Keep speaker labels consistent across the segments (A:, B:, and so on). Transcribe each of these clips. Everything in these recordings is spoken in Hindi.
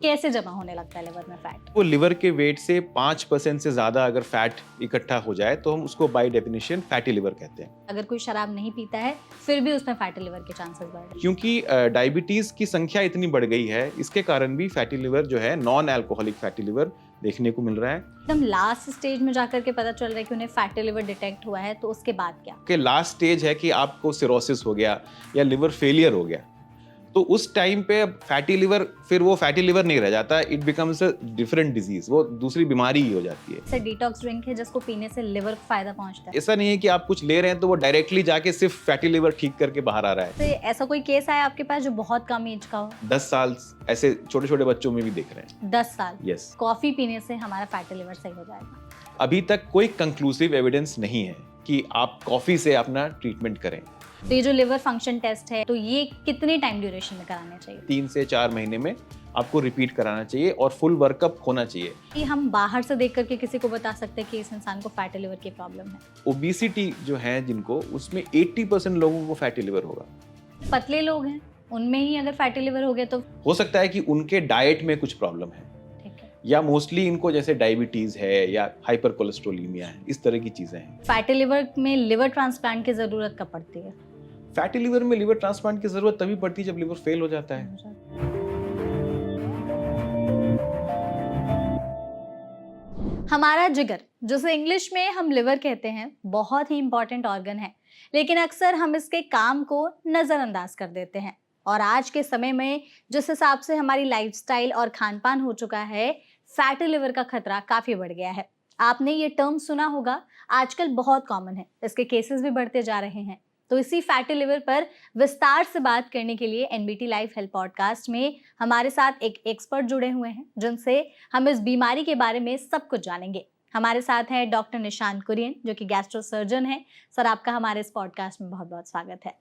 A: कैसे जमा होने लगता है लिवर में फैट?
B: वो लिवर के वेट से 5% से ज़्यादा अगर फैट इकट्ठा हो जाए तो हम उसको बाय डेफिनेशन फैटी लिवर कहते हैं।
A: अगर कोई शराब नहीं पीता है फिर भी उसमें फैटी लिवर के चांसेस बढ़ रहे हैं।
B: क्योंकि डायबिटीज़ की संख्या इतनी बढ़ गई है, इसके कारण भी फैटी लिवर जो है नॉन अल्कोहलिक फैटी लिवर देखने को मिल रहा है।
A: एकदम लास्ट स्टेज में जाकर के पता चल रहा है कि उन्हें फैटी लिवर डिटेक्ट हुआ है, तो उसके बाद क्या?
B: कि लास्ट स्टेज है कि आपको सिरोसिस हो गया या लिवर फेलियर हो गया, तो उस टाइम पे फैटी लिवर फिर वो फैटी लिवर नहीं रह जाता, it becomes a different disease, वो दूसरी बीमारी ही हो जाती है।
A: ऐसे डिटॉक्स ड्रिंक है जिसको पीने से लिवर को फायदा पहुंचता है।
B: ऐसा नहीं है कि आप कुछ ले रहे हैं तो वो डायरेक्टली जाके सिर्फ फैटी लिवर ठीक करके बाहर आ रहा है।
A: तो ऐसा कोई केस आया आपके पास जो बहुत कम एज का हो?
B: 10 साल ऐसे छोटे छोटे बच्चों में भी देख रहे हैं।
A: 10 साल?
B: यस।
A: कॉफी पीने से हमारा फैटी लिवर सही हो जाएगा?
B: अभी तक कोई कंक्लूसिव एविडेंस नहीं है कि आप कॉफी से अपना ट्रीटमेंट करें।
A: तो ये जो लिवर फंक्शन टेस्ट है, तो ये कितने टाइम ड्यूरेशन में कराना चाहिए?
B: 3 से 4 महीने में आपको रिपीट कराना चाहिए और फुल वर्कअप होना चाहिए।
A: कि हम बाहर से देख करके किसी को बता सकते हैं कि इस इंसान को फैटी लिवर की प्रॉब्लम है?
B: ओबेसिटी जो है जिनको, उसमें 80% लोगों को फैटी लिवर होगा।
A: पतले लोग हैं, उनमें ही अगर फैटी लिवर हो गया तो
B: हो सकता है कि उनके डाइट में कुछ प्रॉब्लम है,
A: ठीक है।
B: या मोस्टली इनको जैसे डायबिटीज है या हाइपर कोलेस्ट्रोलीमिया है, इस तरह की चीजें हैं।
A: फैटी लिवर में लिवर ट्रांसप्लांट की जरूरत कब पड़ती है?
B: फैटी लिवर में लिवर ट्रांसप्लांट की जरूरत तभी पड़ती है जब लिवर फेल हो जाता है।
A: हमारा जिगर, जिसे इंग्लिश में हम लिवर कहते हैं, बहुत ही इंपॉर्टेंट ऑर्गन है, लेकिन अक्सर हम इसके काम को नज़रअंदाज कर देते हैं। और आज के समय में जिस हिसाब से हमारी लाइफस्टाइल और खान पान हो चुका है, फैटी लिवर का खतरा काफ़ी बढ़ गया है। आपने ये टर्म सुना होगा, आजकल बहुत कॉमन है, इसके केसेस भी बढ़ते जा रहे हैं। तो इसी फैटी लिवर पर विस्तार से बात करने के लिए एनबीटी लाइफ हेल्थ पॉडकास्ट में हमारे साथ एक एक्सपर्ट जुड़े हुए हैं, जिनसे हम इस बीमारी के बारे में सब कुछ जानेंगे। हमारे साथ हैं डॉक्टर निशांत कुरियन, जो कि गैस्ट्रो सर्जन हैं। सर, आपका हमारे इस पॉडकास्ट में बहुत बहुत स्वागत है।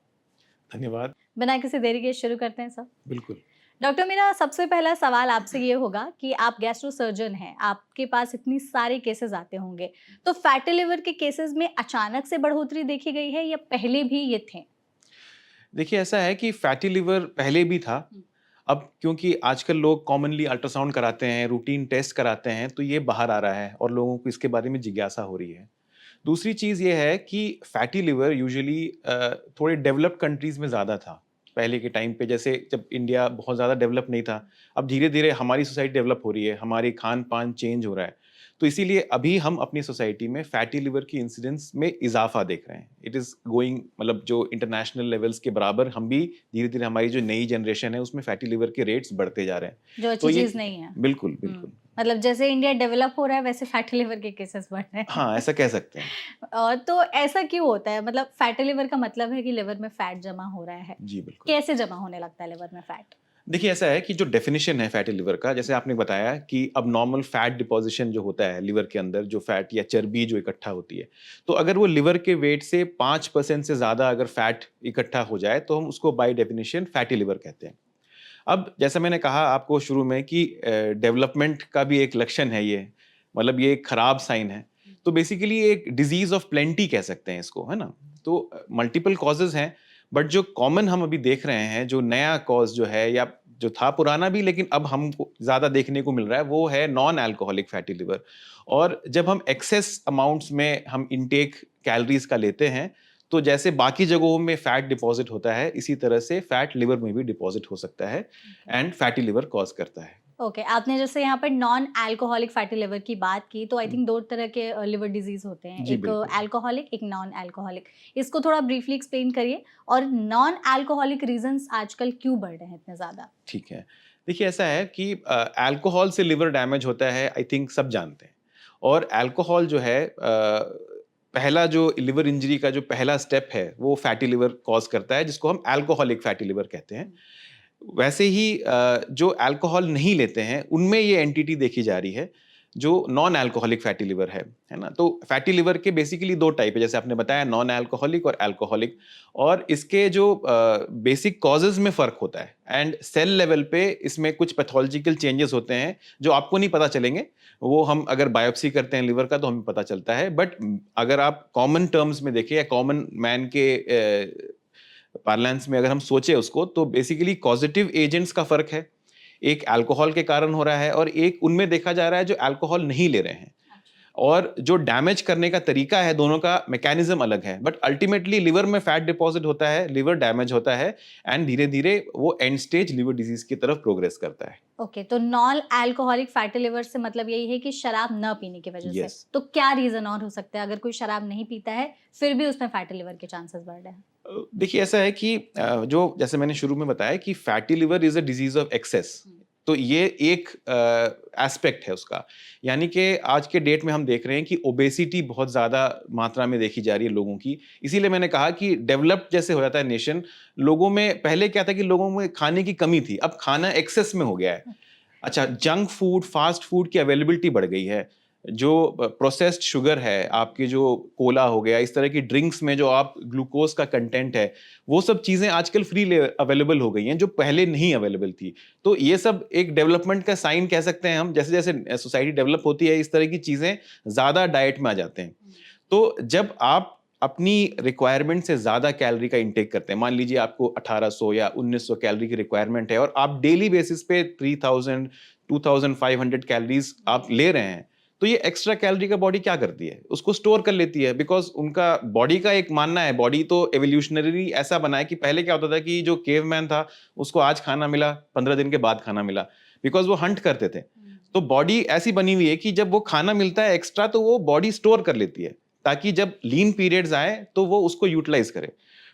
B: धन्यवाद।
A: बिना किसी देरी के शुरू करते हैं सर।
B: बिल्कुल।
A: डॉक्टर, मेरा सबसे पहला सवाल आपसे ये होगा कि आप गैस्ट्रो सर्जन हैं, आपके पास इतनी सारे केसेस आते होंगे, तो फैटी लिवर के केसेस में अचानक से बढ़ोतरी देखी गई है या पहले भी ये थे?
B: देखिए, ऐसा है कि फैटी लिवर पहले भी था। अब क्योंकि आजकल लोग कॉमनली अल्ट्रासाउंड कराते हैं, रूटीन टेस्ट कराते हैं, तो ये बाहर आ रहा है और लोगों को इसके बारे में जिज्ञासा हो रही है। दूसरी चीज़ ये है कि फैटी लिवर यूजुअली थोड़े डेवलप्ड कंट्रीज़ में ज़्यादा था। पहले के टाइम पे, जैसे जब इंडिया बहुत ज़्यादा डेवलप नहीं था, अब धीरे-धीरे हमारी सोसाइटी डेवलप हो रही है, हमारी खान-पान चेंज हो रहा है। तो इसीलिए अभी हम अपनी सोसाइटी में फैटी लिवर की इंसिडेंस में इज़ाफ़ा देख रहे हैं। इट इज़ गोइंग, मतलब जो इंटरनेशनल लेवल्स के बराबर हम भी धीरे-धीरे, हमारी जो नई जनरेशन है उसमें फैटी लिवर के रेट्स बढ़ते जा रहे हैं।
A: जो
B: तो
A: अच्छी
B: ये
A: चीज़ नहीं है।
B: बिल्कुल, बिल्कुल।
A: मतलब जैसे इंडिया डेवलप हो रहा है, वैसे फैटी लिवर के केसेस बढ़ रहे हैं।
B: हाँ, ऐसा कह सकते हैं।
A: और तो ऐसा क्यों होता है? मतलब फैटी लिवर का मतलब है कि लिवर में फैट जमा हो रहा है।
B: जी, बिल्कुल।
A: कैसे जमा होने लगता है लिवर में फैट?
B: देखिए, ऐसा है कि जो डेफिनिशन है फैटी लिवर का, जैसे आपने बताया कि अब नॉर्मल फैट डिपॉजिशन जो होता है लिवर के अंदर, जो फैट या चर्बी जो इकट्ठा होती है, तो अगर वो लिवर के वेट से 5% से ज़्यादा अगर फैट इकट्ठा हो जाए तो हम उसको बाय डेफिनेशन फैटी लिवर कहते हैं। अब जैसा मैंने कहा आपको शुरू में कि डेवलपमेंट का भी एक लक्षण है ये, मतलब ये एक खराब साइन है। तो बेसिकली एक डिजीज़ ऑफ प्लेंटी कह सकते हैं इसको, है ना? तो मल्टीपल कॉजेज़ हैं, बट जो कॉमन हम अभी देख रहे हैं, जो नया कॉज़ जो है, या जो था पुराना भी लेकिन अब हमको ज़्यादा देखने को मिल रहा है, वो है नॉन अल्कोहलिक फैटी लिवर। और जब हम एक्सेस अमाउंट्स में हम इनटेक कैलोरीज़ का लेते हैं, तो जैसे बाकी जगहों में फैट डिपॉज़िट होता है, इसी तरह से फैट लिवर में भी डिपॉज़िट हो सकता है एंड फैटी लिवर कॉज़ करता है।
A: ओके, आपने जैसे यहाँ पर नॉन अल्कोहलिक फैटी लिवर की बात की, तो आई थिंक 2 तरह के लिवर डिजीज़ होते हैं,
B: जी,
A: एक
B: बिल्कुल।
A: अल्कोहलिक, एक नॉन अल्कोहलिक। इसको थोड़ा ब्रीफली एक्सप्लेन करिए, और नॉन अल्कोहलिक रीज़न्स आजकल क्यों बढ़ रहे हैं इतने ज़्यादा?
B: ठीक है। देखिए, ऐसा है कि अल्कोहल से लिवर डैमेज होता है, आई थिंक सब जानते हैं। और अल्कोहल जो है, पहला जो लिवर इंजरी का जो पहला स्टेप है, वो फैटी लिवर कॉज़ करता है, जिसको हम अल्कोहलिक फैटी लिवर कहते हैं। वैसे ही जो अल्कोहल नहीं लेते हैं, उनमें ये एंटिटी देखी जा रही है, जो नॉन अल्कोहलिक फैटी लिवर है ना? तो फैटी लिवर के बेसिकली 2 टाइप है, जैसे आपने बताया, नॉन अल्कोहलिक और अल्कोहलिक। और इसके जो बेसिक कॉजेज़ में फ़र्क होता है एंड सेल लेवल पे इसमें कुछ पैथोलॉजिकल चेंजेस होते हैं, जो आपको नहीं पता चलेंगे। वो हम अगर बायोप्सी करते हैं लिवर का तो हमें पता चलता है। बट अगर आप कॉमन टर्म्स में देखें या कॉमन मैन के पार्लेंस में अगर हम सोचे उसको, तो बेसिकली कॉजेटिव एजेंट्स का फ़र्क है। एक अल्कोहल के कारण हो रहा है और एक उनमें देखा जा रहा है जो अल्कोहल नहीं ले रहे हैं। और जो डैमेज करने का तरीका है दोनों का मैकेनिज्म अलग है, बट अल्टीमेटली लिवर में फैट डिपॉजिट होता है, लिवर डैमेज होता है एंड धीरे धीरे वो एंड स्टेज लिवर डिजीज की तरफ प्रोग्रेस करता है।
A: ओके, तो नॉन अल्कोहलिक फैटी लिवर से मतलब यही है कि शराब न पीने की वजह
B: Yes.
A: से। तो क्या रीजन और हो सकता है अगर कोई शराब नहीं पीता है फिर भी उसमें फैटी लिवर के चांसेस बढ़ रहे हैं?
B: देखिए ऐसा है कि जो जैसे मैंने शुरू में बताया कि fatty liver is a disease of excess, तो ये एक एस्पेक्ट है उसका। यानी कि आज के डेट में हम देख रहे हैं कि ओबेसिटी बहुत ज़्यादा मात्रा में देखी जा रही है लोगों की। इसीलिए मैंने कहा कि डेवलप्ड जैसे हो जाता है नेशन, लोगों में पहले क्या था कि लोगों में खाने की कमी थी, अब खाना एक्सेस में हो गया है। अच्छा, जंक फूड, फास्ट फूड की अवेलेबिलिटी बढ़ गई है। जो प्रोसेस्ड शुगर है, आपके जो कोला हो गया, इस तरह की ड्रिंक्स में जो आप ग्लूकोज का कंटेंट है, वो सब चीज़ें आजकल फ्री अवेलेबल हो गई हैं जो पहले नहीं अवेलेबल थी। तो ये सब एक डेवलपमेंट का साइन कह सकते हैं हम। जैसे जैसे सोसाइटी डेवलप होती है इस तरह की चीज़ें ज़्यादा डाइट में आ जाते हैं। तो जब आप अपनी रिक्वायरमेंट से ज़्यादा कैलोरी का इंटेक करते हैं, मान लीजिए आपको 1800 या 1900 कैलोरी की रिक्वायरमेंट है और आप डेली बेसिस पे 3000 2500 कैलोरीज आप ले रहे हैं, तो ये एक्स्ट्रा कैलोरी का बॉडी क्या करती है, उसको स्टोर कर लेती है। बिकॉज उनका बॉडी का एक मानना है, बॉडी तो एवोल्यूशनरी ऐसा बना है कि पहले क्या होता था कि जो केवमैन था उसको आज खाना मिला, 15 दिन के बाद खाना मिला, बिकॉज वो हंट करते थे। तो बॉडी ऐसी बनी हुई है कि जब वो खाना मिलता है एक्स्ट्रा तो वो बॉडी स्टोर कर लेती है ताकि जब लीन पीरियड्स आए तो वो उसको यूटिलाइज करे।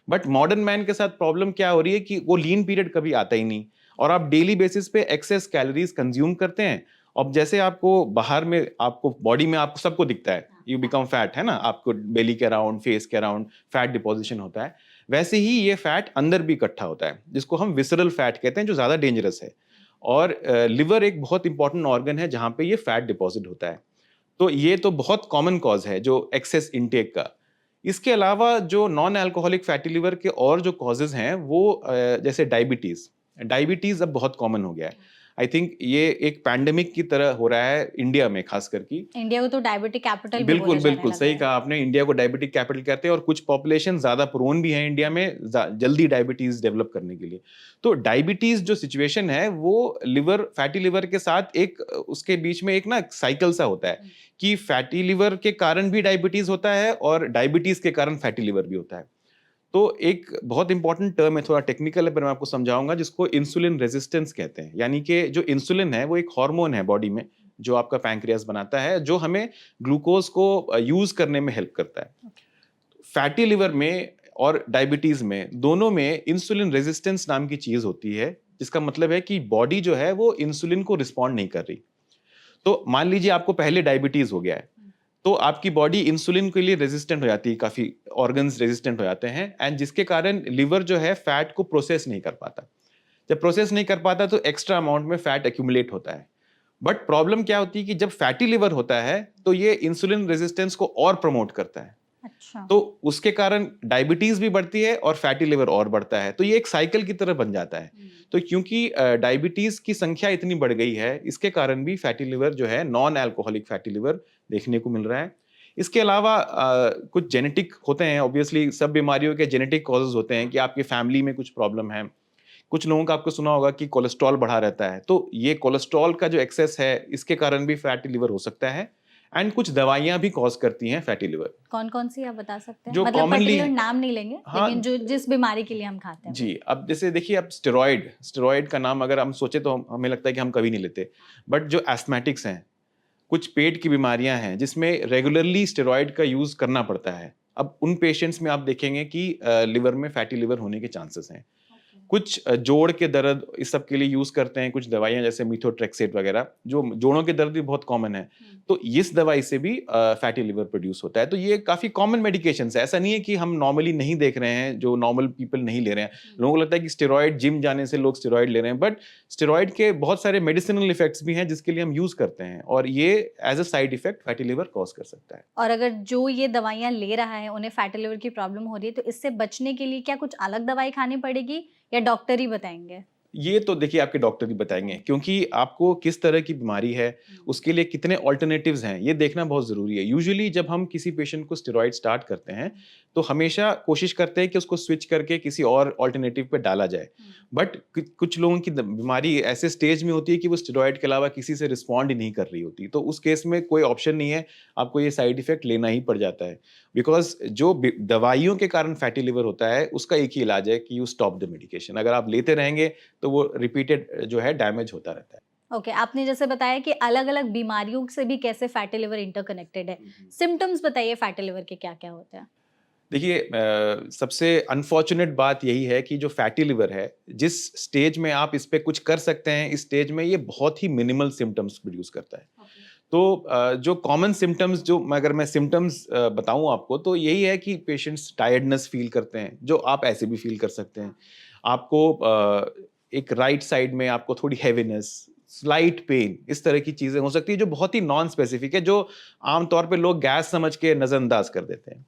B: बट मॉडर्न मैन के साथ प्रॉब्लम क्या हो रही है कि वो लीन पीरियड कभी आता ही नहीं और आप डेली बेसिस पे एक्सेस कैलोरीज कंज्यूम करते हैं। अब जैसे आपको बाहर में, आपको बॉडी में आपको सबको दिखता है, यू बिकम फैट, है ना, आपको बेली के अराउंड, फेस के अराउंड फैट डिपोजिशन होता है। वैसे ही ये फैट अंदर भी इकट्ठा होता है जिसको हम विसरल फैट कहते हैं, जो ज्यादा डेंजरस है। और लिवर एक बहुत इंपॉर्टेंट ऑर्गन है जहां पे ये फैट डिपॉजिट होता है। तो ये तो बहुत कॉमन कॉज है जो एक्सेस इनटेक का। इसके अलावा जो नॉन अल्कोहलिक फैटी लिवर के और जो कॉजेज हैं वो जैसे डायबिटीज। डायबिटीज अब बहुत कॉमन हो गया है। आई थिंक ये एक पैंडेमिक की तरह हो रहा है इंडिया में, खास करके।
A: इंडिया को तो डायबिटिक कैपिटल भी
B: बिल्कुल
A: बोला जाने
B: बिल्कुल
A: लगा
B: सही
A: है।
B: कहा आपने, इंडिया को डायबिटिक कैपिटल कहते हैं और कुछ पॉपुलेशन ज्यादा प्रोन भी है इंडिया में जल्दी डायबिटीज डेवलप करने के लिए। तो डायबिटीज जो सिचुएशन है वो लिवर, फैटी लिवर के साथ एक उसके बीच में एक ना साइकिल सा होता है कि फैटी लिवर के कारण भी डायबिटीज होता है और डायबिटीज के कारण फैटी लिवर भी होता है। तो एक बहुत इंपॉर्टेंट टर्म है, थोड़ा टेक्निकल है पर मैं आपको समझाऊंगा, जिसको इंसुलिन रेजिस्टेंस कहते हैं। यानी कि जो इंसुलिन है वो एक हार्मोन है बॉडी में जो आपका पैंक्रियास बनाता है, जो हमें ग्लूकोज को यूज करने में हेल्प करता है। फैटी लिवर में और डायबिटीज में दोनों में इंसुलिन रेजिस्टेंस नाम की चीज होती है, जिसका मतलब है कि बॉडी जो है वो इंसुलिन को रिस्पॉन्ड नहीं कर रही। तो मान लीजिए आपको पहले डायबिटीज हो गया है, तो आपकी बॉडी इंसुलिन के लिए रेजिस्टेंट हो जाती है, काफी ऑर्गन्स रेजिस्टेंट हो जाते हैं, एंड जिसके कारण लिवर जो है फैट को प्रोसेस नहीं कर पाता। जब प्रोसेस नहीं कर पाता तो एक्स्ट्रा अमाउंट में फैट एक्यूमुलेट होता है। बट प्रॉब्लम क्या होती है कि जब फैटी लिवर होता है तो ये इंसुलिन रेजिस्टेंस को और प्रमोट करता है।
A: अच्छा।
B: तो उसके कारण डायबिटीज भी बढ़ती है और फैटी लिवर और बढ़ता है, तो ये एक साइकिल की तरह बन जाता है। तो क्योंकि डायबिटीज की संख्या इतनी बढ़ गई है, इसके कारण भी फैटी लिवर जो है, नॉन अल्कोहलिक फैटी लिवर देखने को मिल रहा है। इसके अलावा कुछ जेनेटिक होते हैं, ऑब्वियसली सब बीमारियों के जेनेटिक कॉजेज होते हैं कि आपकी फैमिली में कुछ प्रॉब्लम है। कुछ लोगों का आपको सुना होगा कि कोलेस्ट्रॉल बढ़ा रहता है, तो ये कोलेस्ट्रॉल का जो एक्सेस है इसके कारण भी फैटी लिवर हो सकता है। एंड कुछ दवाइयां भी कॉज करती हैं फैटी लिवर।
A: कौन कौन सी आप बता सकते हैं?
B: जो
A: मतलब
B: commonly
A: पर्टिकुलर नाम नहीं लेंगे,
B: हाँ,
A: लेकिन जो जिस बीमारी के लिए हम खाते हैं।
B: जी, अब जैसे देखिए, अब स्टेरॉइड का नाम अगर हम सोचे तो हमें लगता है कि हम कभी नहीं लेते, बट जो एस्थमेटिक्स हैं, कुछ पेट की बीमारियां हैं जिसमें रेगुलरली स्टेरॉइड का यूज करना पड़ता है, अब उन पेशेंट्स में आप देखेंगे कि लिवर में फैटी लिवर होने के चांसेस हैं। कुछ जोड़ के दर्द, इस सब के लिए यूज करते हैं कुछ दवाइयां जैसे मिथोट्रेक्सेट वगैरह, जो जोड़ों के दर्द भी बहुत कॉमन है। तो इस दवाई से भी फैटी लिवर प्रोड्यूस होता है। तो ये काफी कॉमन मेडिकेशंस है, ऐसा नहीं है कि हम नॉर्मली नहीं देख रहे हैं, जो नॉर्मल पीपल नहीं ले रहे हैं। लोगों को लगता है कि स्टेरॉइड, जिम जाने से लोग स्टेरॉइड ले रहे हैं, बट स्टेरॉइड के बहुत सारे मेडिसिनल इफेक्ट्स भी हैं जिसके लिए हम यूज करते हैं, और ये as a side effect fatty liver cause कर सकता है।
A: और अगर जो ये दवाइयाँ ले रहा है उन्हें फैटी लिवर की प्रॉब्लम हो रही है, तो इससे बचने के लिए क्या कुछ अलग दवाई खानी पड़ेगी या डॉक्टर ही बताएंगे?
B: ये तो देखिए आपके डॉक्टर ही बताएंगे, क्योंकि आपको किस तरह की बीमारी है, उसके लिए कितने ऑल्टरनेटिव्स हैं, ये देखना बहुत जरूरी है। यूजुअली जब हम किसी पेशेंट को स्टेरॉइड स्टार्ट करते हैं तो हमेशा कोशिश करते हैं कि उसको स्विच करके किसी और ऑल्टरनेटिव पे डाला जाए। बट कुछ लोगों की बीमारी ऐसे स्टेज में होती है कि वो स्टेरॉइड के अलावा किसी से रिस्पॉन्ड ही नहीं कर रही होती, तो उस केस में कोई ऑप्शन नहीं है, आपको ये साइड इफेक्ट लेना ही पड़ जाता है। बिकॉज जो दवाइयों के कारण फैटी लिवर होता है उसका एक ही इलाज है कि यू स्टॉप द मेडिकेशन। अगर आप लेते रहेंगे तो वो रिपीटेड जो है डैमेज होता रहता है।
A: ओके, आपने जैसे बताया कि अलग-अलग बीमारियों से भी कैसे फैटी लिवर इंटरकनेक्टेड है। सिम्पटम्स बताइए फैटी लिवर के क्या-क्या होते हैं?
B: देखिए सबसे अनफॉर्चुनेट बात यही है कि जो फैटी लिवर है, जिस स्टेज में आप इस पे कुछ कर सकते हैं, इस स्टेज में ये बहुत ही मिनिमल सिम्पटम्स प्रोड्यूस करता है। तो जो कॉमन सिम्पटम्स जो अगर मैं सिम्पटम्स बताऊं आपको, तो यही है कि पेशेंट्स टायर्डनेस फील करते हैं, जो आप ऐसे भी फील कर सकते हैं। आपको एक राइट साइड में आपको थोड़ी हैवीनेस, स्लाइट पेन, इस तरह की चीजें हो सकती है जो बहुत ही नॉन स्पेसिफिक है, जो आमतौर पे लोग गैस समझ के नजरअंदाज कर देते हैं।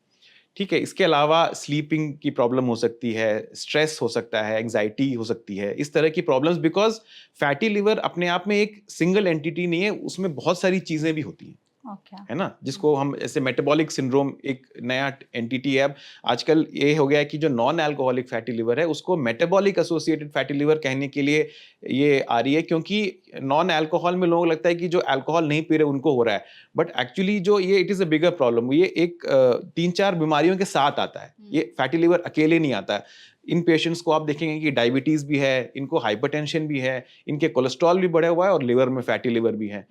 B: ठीक है, इसके अलावा स्लीपिंग की प्रॉब्लम हो सकती है, स्ट्रेस हो सकता है, एंग्जाइटी हो सकती है, इस तरह की प्रॉब्लम्स। बिकॉज फैटी लिवर अपने आप में एक सिंगल एंटिटी नहीं है, उसमें बहुत सारी चीजें भी होती हैं,
A: ओके।
B: है ना, जिसको हम ऐसे मेटाबॉलिक सिंड्रोम एक नया एंटिटी है। अब आजकल ये हो गया है कि जो नॉन अल्कोहलिक फैटी लिवर है उसको मेटाबॉलिक एसोसिएटेड फैटी लिवर कहने के लिए ये आ रही है, क्योंकि नॉन अल्कोहल में लोगों को लगता है कि जो अल्कोहल नहीं पी रहे उनको हो रहा है, बट एक्चुअली जो ये it is a bigger problem. ये एक 3-4 बीमारियों के साथ आता है, ये फैटी लिवर अकेले नहीं आता है। इन पेशेंट्स को आप देखेंगे कि डायबिटीज भी है, इनको हाइपरटेंशन भी है, इनके कोलेस्ट्रॉल भी बढ़ा हुआ है और लिवर में फैटी लिवर भी है।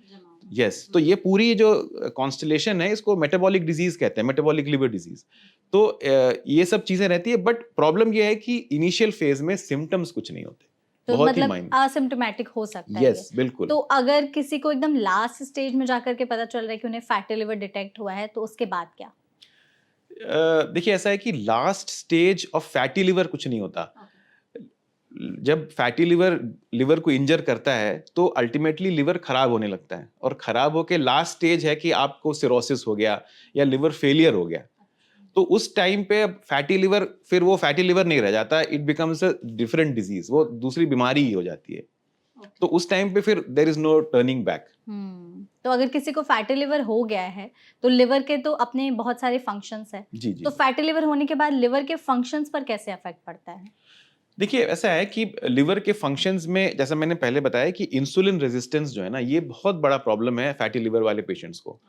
B: यस, तो ये पूरी जो कॉन्स्टलेशन है इसको मेटाबॉलिक डिजीज कहते हैं, मेटाबॉलिक लिवर डिजीज। तो ये सब चीजें रहती है, बट प्रॉब्लम ये है कि इनिशियल फेज में सिम्टम्स कुछ नहीं होते,
A: तो
B: बहुत ही
A: मतलब
B: माइनर।
A: असिम्प्टोमेटिक हो सकता है ये।
B: यस, बिल्कुल।
A: तो अगर किसी को एकदम लास्ट स्टेज में जाकर के पता चल रहा है कि उन्हें फैटी लिवर डिटेक्ट हुआ है, तो उसके बाद क्या?
B: देखिए ऐसा है कि last stage of fatty liver कुछ नहीं होता। जब फैटी लिवर लिवर को इंजर करता है तो अल्टीमेटली लिवर खराब होने लगता है, और खराब होके लास्ट स्टेज है कि आपको सिरोसिस हो गया या लिवर फेलियर हो गया। तो उस टाइम पे अब फैटी लिवर, फिर वो फैटी लिवर नहीं रह जाता, it becomes a different disease, वो दूसरी बीमारी ही हो जाती है। तो उस टाइम पे फिर there is no turning back.
A: तो अगर किसी को फैटी लिवर हो गया है, तो लिवर के तो अपने बहुत सारे फंक्शंस हैं।
B: जी जी।
A: तो फैटी लिवर होने के बाद लिवर के फंक्शंस पर कैसे इफेक्ट पड़ता है?
B: देखिए ऐसा है कि लिवर के फंक्शंस में, जैसा मैंने पहले बताया कि इंसुलिन रेजिस्टेंस जो है ना, ये बहुत बड़ा प्रॉब्लम है फैटी लिवर वाले पेशेंट्स को।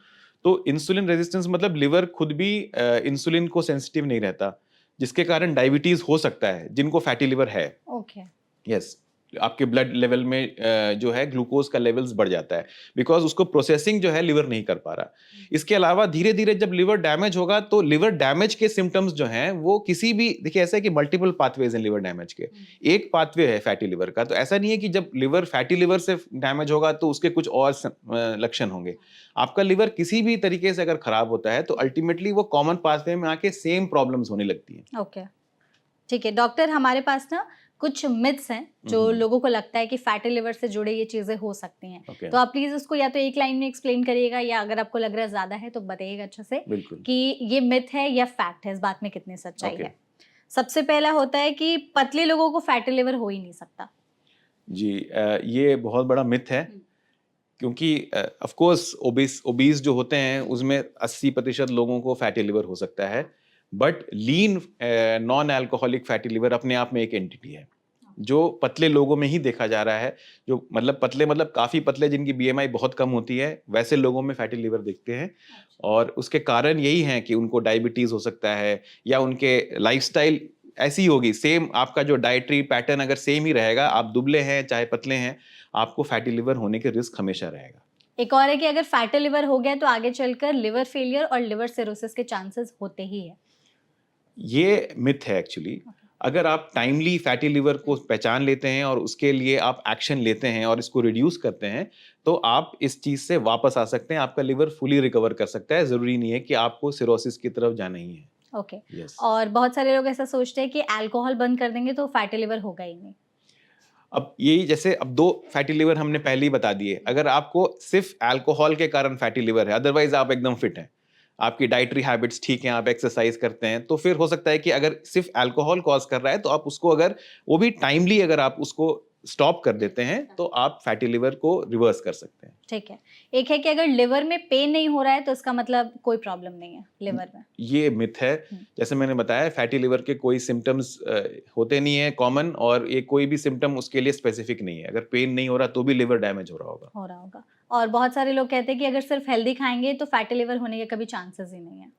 B: तो इंसुलिन रेजिस्टेंस मतलब लिवर खुद भी इंसुलिन को सेंसिटिव नहीं रहता, जिसके कारण डायबिटीज हो सकता है जिनको फैटी लिवर है।
A: ओके।
B: यस, आपके ब्लड लेवल में जो है ग्लूकोज का लेवल्स बढ़ जाता है, बिकॉज उसको प्रोसेसिंग जो है लिवर नहीं कर पा रहा। इसके अलावा धीरे धीरे जब लिवर डैमेज होगा तो लिवर डैमेज के सिम्टम्स जो हैं वो किसी भी, देखिए ऐसा है कि मल्टीपल पाथवेज हैं लिवर डैमेज के, एक पाथवे है फैटी लिवर का। तो ऐसा नहीं है कि जब लिवर फैटी लिवर से डैमेज होगा तो उसके कुछ और लक्षण होंगे। आपका लिवर किसी भी तरीके से अगर खराब होता है तो अल्टीमेटली वो कॉमन पाथवे में आके सेम प्रॉब्लम्स होने लगती हैं।
A: ओके, ठीक है डॉक्टर, हमारे पास ना कुछ मिथ्स हैं जो लोगों को लगता है कि फैटी लिवर से जुड़े ये चीजें हो सकती हैं।
B: Okay.
A: तो आप प्लीज उसको या तो एक लाइन में एक्सप्लेन करिएगा, या अगर आपको लग रहा है ज्यादा है तो बताइएगा अच्छे से
B: बिल्कुल।
A: कि ये मिथ है या फैक्ट है, इस बात में कितनी सच्चाई
B: Okay.
A: है। सबसे पहला होता है कि पतले लोगों को फैटी लिवर हो ही नहीं सकता।
B: जी, ये बहुत बड़ा मिथ है, क्योंकि ऑफ कोर्स ओबीस जो होते हैं उसमें 80% लोगों को फैटी लिवर हो सकता है, but lean non alcoholic fatty liver अपने आप में एक एंटिटी है जो पतले लोगों में ही देखा जा रहा है। जो मतलब पतले मतलब काफी पतले, जिनकी बीएमआई बहुत कम होती है, वैसे लोगों में फैटी लिवर दिखते हैं। और उसके कारण यही है कि उनको डायबिटीज हो सकता है, या उनके लाइफस्टाइल ऐसी होगी, सेम आपका जो डाइटरी पैटर्न अगर सेम ही रहेगा, आप दुबले हैं चाहे पतले हैं, आपको फैटी लिवर होने के रिस्क हमेशा रहेगा।
A: एक और है कि अगर फैटी लिवर हो गया तो आगे चलकर लिवर फेलियर और लिवर सिरोसिस के चांसेस होते ही है।
B: ये मिथ है एक्चुअली। अगर आप टाइमली फैटी लिवर को पहचान लेते हैं और उसके लिए आप एक्शन लेते हैं और इसको रिड्यूस करते हैं, तो आप इस चीज से वापस आ सकते हैं, आपका लिवर फुली रिकवर कर सकता है। जरूरी नहीं है कि आपको सिरोसिस की तरफ जाना ही है।
A: ओके।
B: Yes.
A: और बहुत सारे लोग ऐसा सोचते हैं कि अल्कोहल बंद कर देंगे तो फैटी लिवर होगा ही नहीं।
B: अब यही, जैसे अब 2 फैटी लिवर हमने पहले ही बता दिए। अगर आपको सिर्फ अल्कोहल के कारण फैटी लिवर है, अदरवाइज आप एकदम फिट हैं, आपकी डाइटरी हैबिट्स ठीक हैं, आप एक्सरसाइज करते हैं, तो फिर हो सकता है कि अगर सिर्फ अल्कोहल कॉज कर रहा है तो आप उसको, अगर वो भी टाइमली अगर आप उसको स्टॉप कर देते हैं तो आप फैटी लिवर को रिवर्स कर सकते हैं।
A: ठीक है। एक है कि अगर लिवर में पेन नहीं हो रहा है तो इसका मतलब कोई प्रॉब्लम नहीं है लिवर में।
B: ये मिथ है। जैसे मैंने बताया, फैटी लिवर के कोई सिम्टम्स होते नहीं है कॉमन, और ये कोई भी सिम्टम उसके लिए स्पेसिफिक नहीं है। अगर पेन नहीं हो रहा तो भी लिवर डैमेज हो रहा होगा।
A: और बहुत सारे लोग कहते हैं कि अगर सिर्फ हेल्दी खाएंगे तो फैटी लिवर होने के कभी चांसेस ही नहीं है।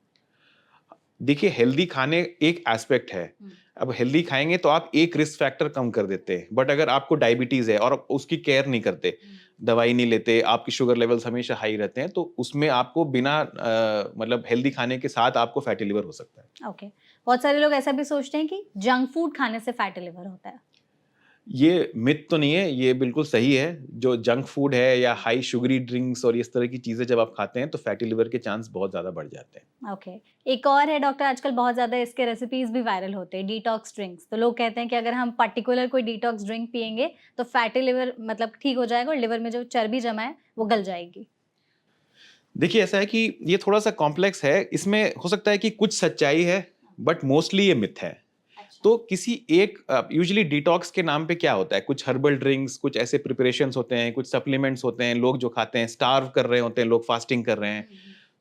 B: देखिए, हेल्दी खाने एक एस्पेक्ट है। अब हेल्दी खाएंगे तो आप एक रिस्क फैक्टर कम कर देते हैं, बट अगर आपको डायबिटीज है और आप उसकी केयर नहीं करते, दवाई नहीं लेते, आपकी शुगर लेवल्स हमेशा हाई रहते हैं, तो उसमें आपको बिना मतलब हेल्दी खाने के साथ आपको फैटी लिवर हो सकता है।
A: ओके। बहुत सारे लोग ऐसा भी सोचते हैं कि जंक फूड खाने से फैटी लिवर होता है।
B: ये मिथ तो नहीं है, ये बिल्कुल सही है। जो जंक फूड है या हाई शुगरी ड्रिंक्स और इस तरह की चीजें जब आप खाते हैं तो फैटी लिवर के चांस बहुत ज्यादा बढ़ जाते हैं।
A: ओके। एक और है डॉक्टर, आजकल बहुत ज़्यादा इसके रेसिपीज भी वायरल होते हैं, डिटॉक्स ड्रिंक्स। तो लोग कहते हैं कि अगर हम पर्टिकुलर कोई डिटॉक्स ड्रिंक पियेंगे तो फैटी लिवर मतलब ठीक हो जाएगा और लिवर में जो चर्बी जमा है वो गल जाएगी।
B: देखिए, ऐसा है कि ये थोड़ा सा कॉम्प्लेक्स है। इसमें हो सकता है कि कुछ सच्चाई है, बट मोस्टली ये मिथ है। तो किसी एक यूजुअली डिटॉक्स के नाम पे क्या होता है, कुछ हर्बल ड्रिंक्स, कुछ ऐसे प्रिपरेशंस होते हैं, कुछ सप्लीमेंट्स होते हैं, लोग जो खाते हैं, स्टार्व कर रहे होते हैं, लोग फास्टिंग कर रहे हैं।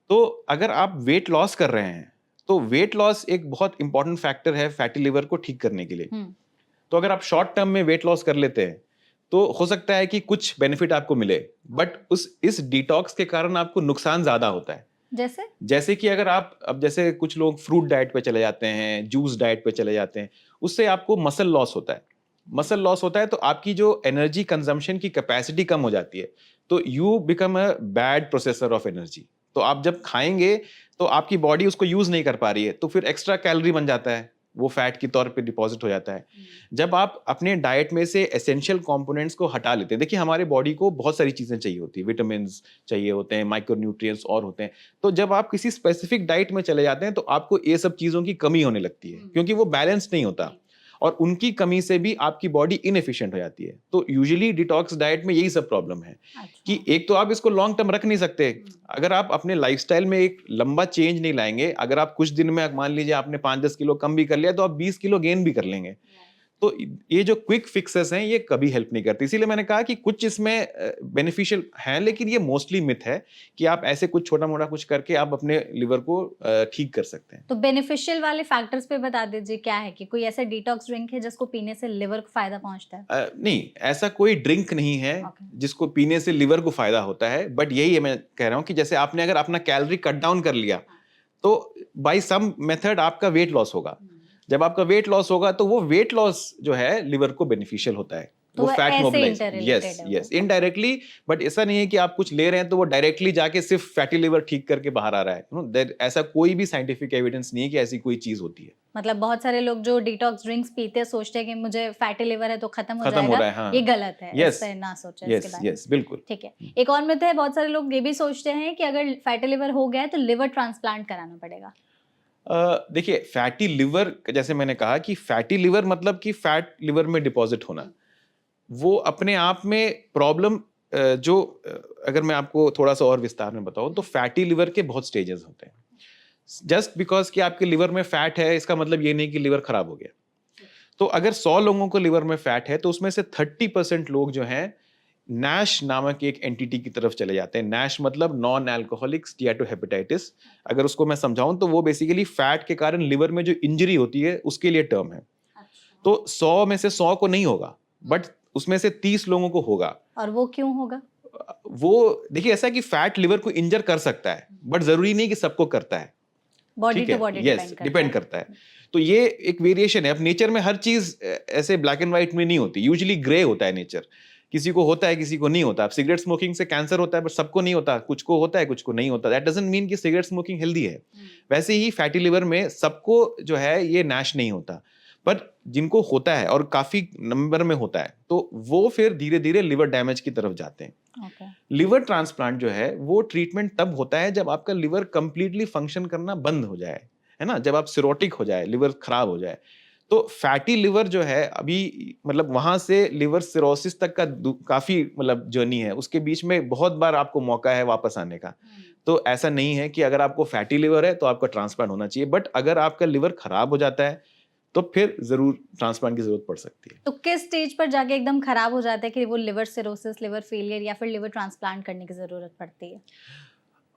B: तो अगर आप वेट लॉस कर रहे हैं तो वेट लॉस एक बहुत इंपॉर्टेंट फैक्टर है फैटी लिवर को ठीक करने के लिए। तो अगर आप शॉर्ट टर्म में वेट लॉस कर लेते हैं तो हो सकता है कि कुछ बेनिफिट आपको मिले, बट इस डिटॉक्स के कारण आपको नुकसान ज्यादा होता है। जैसे कि अगर आप अब जैसे कुछ लोग फ्रूट डाइट पे चले जाते हैं, जूस डाइट पे चले जाते हैं, उससे आपको मसल लॉस होता है। मसल लॉस होता है तो आपकी जो एनर्जी कंजम्पशन की कैपेसिटी कम हो जाती है, तो you become a bad processor of energy. तो आप जब खाएंगे तो आपकी बॉडी उसको यूज नहीं कर पा रही है, तो फिर एक्स्ट्रा कैलोरी बन जाता है, वो फैट की तौर पे डिपॉजिट हो जाता है। जब आप अपने डाइट में से एसेंशियल कंपोनेंट्स को हटा लेते हैं, देखिए हमारे बॉडी को बहुत सारी चीजें चाहिए होती है, विटामिन चाहिए होते हैं, माइक्रोन्यूट्रिएंट्स और होते हैं। तो जब आप किसी स्पेसिफिक डाइट में चले जाते हैं तो आपको ये सब चीजों की कमी होने लगती है, क्योंकि वो बैलेंस नहीं होता, और उनकी कमी से भी आपकी बॉडी इनएफिशिएंट हो जाती है। तो यूजुअली डिटॉक्स डाइट में यही सब प्रॉब्लम है। कि एक तो आप इसको लॉन्ग टर्म रख नहीं सकते। अगर आप अपने लाइफस्टाइल में एक लंबा चेंज नहीं लाएंगे, अगर आप कुछ दिन में मान लीजिए आपने 5-10 किलो कम भी कर लिया तो आप 20 किलो गेन भी कर लेंगे। तो ये जो क्विक फिक्सेस हैं ये कभी हेल्प नहीं करती। इसीलिए मैंने कहा कि कुछ इसमें बेनिफिशियल है, लेकिन ये मोस्टली मिथ है कि आप ऐसे कुछ छोटा मोटा कुछ करके आप अपने लिवर को ठीक कर सकते हैं।
A: तो बेनिफिशियल वाले फैक्टर्स पे बता दीजिए, क्या है कि कोई ऐसा डिटॉक्स ड्रिंक है जिसको पीने से लिवर को फायदा पहुंचता है?
B: नहीं, ऐसा कोई ड्रिंक नहीं है जिसको पीने से लिवर को फायदा होता है, बट यही है मैं कह रहा हूँ कि जैसे आपने अगर अपना कैलोरी कट डाउन कर लिया तो बाय सम मेथड आपका वेट लॉस होगा। जब आपका वेट लॉस होगा तो वो वेट लॉस जो है लिवर को बेनिफिशियल होता है।
A: तो
B: वो fat mobilise,
A: interrelated
B: yes indirectly, but ऐसा नहीं है कि आप कुछ ले रहे हैं तो वो डायरेक्टली जाके सिर्फ फैटी लिवर ठीक करके बाहर आ रहा है। ऐसा कोई भी साइंटिफिक एविडेंस नहीं है कि ऐसी कोई चीज होती है।
A: मतलब बहुत सारे लोग जो डिटॉक्स ड्रिंक्स पीते हैं सोचते हैं कि मुझे फैटी लिवर है तो खत्म हो
B: रहा
A: जाएगा।
B: है, हाँ।
A: ये गलत है, ऐसे ना सोचें इसके बारे में।
B: यस बिल्कुल
A: ठीक है। एक और मिथ है, बहुत सारे लोग ये भी सोचते हैं कि अगर फैटी लिवर हो गया है तो लिवर ट्रांसप्लांट कराना पड़ेगा।
B: देखिए, फैटी लिवर जैसे मैंने कहा कि फैटी लिवर मतलब कि फैट लिवर में डिपॉजिट होना, वो अपने आप में प्रॉब्लम जो अगर मैं आपको थोड़ा सा और विस्तार में बताऊं तो फैटी लिवर के बहुत स्टेजेस होते हैं। जस्ट बिकॉज कि आपके लिवर में फैट है इसका मतलब ये नहीं कि लिवर खराब हो गया। तो अगर 100 लोगों को लिवर में फैट है तो उसमें से 30% लोग जो हैं नैश नामक एक एंटिटी की तरफ चले जाते हैं। नैश मतलब नॉन अल्कोहलिक स्टीएटोहेपेटाइटिस। अगर उसको मैं समझाऊं तो वो बेसिकली फैट के कारण लिवर में जो इंजरी होती है उसके लिए टर्म है। तो 100 में से 100 को नहीं होगा, बट उसमें से 30 लोगों को होगा।
A: और वो क्यों होगा?
B: वो देखिए, ऐसा है कि फैट लिवर को इंजर कर सकता है, बट जरूरी नहीं कि सबको करता है।
A: बॉडी टू बॉडी
B: डिपेंड करता है। तो ये एक वेरिएशन है। अब नेचर में हर चीज ऐसे ब्लैक एंड व्हाइट में नहीं होती, यूजुअली ग्रे होता है नेचर। किसी को होता है, किसी को नहीं होता। अब सिगरेट स्मोकिंग से कैंसर होता है, बट सबको नहीं होता। कुछ को होता है, कुछ को नहीं होता। दैट डजंट मीन कि सिगरेट स्मोकिंग हेल्दी है। वैसे ही फैटी लिवर में सबको जो है ये नैश नहीं होता, पर जिनको होता है और काफी नंबर में होता है तो वो फिर धीरे धीरे लिवर डैमेज की तरफ जाते हैं। लिवर ट्रांसप्लांट जो है वो ट्रीटमेंट तब होता है जब आपका लिवर कंप्लीटली फंक्शन करना बंद हो जाए, है ना, जब आप सिरोटिक हो जाए, लिवर खराब हो जाए। तो फैटी लिवर जो है अभी मतलब वहां से लिवर सिरोसिस तक का काफी मतलब जर्नी है, उसके बीच में बहुत बार आपको मौका है वापस आने का। तो ऐसा नहीं है कि अगर आपको फैटी लिवर है तो आपका ट्रांसप्लांट होना चाहिए, बट अगर आपका लिवर खराब हो जाता है तो फिर जरूर ट्रांसप्लांट की जरूरत पड़ सकती है।
A: तो किस स्टेज पर जाके एकदम खराब हो जाता है कि वो लिवर सिरोसिस, लिवर फेलियर या फिर लिवर ट्रांसप्लांट करने की जरूरत पड़ती है?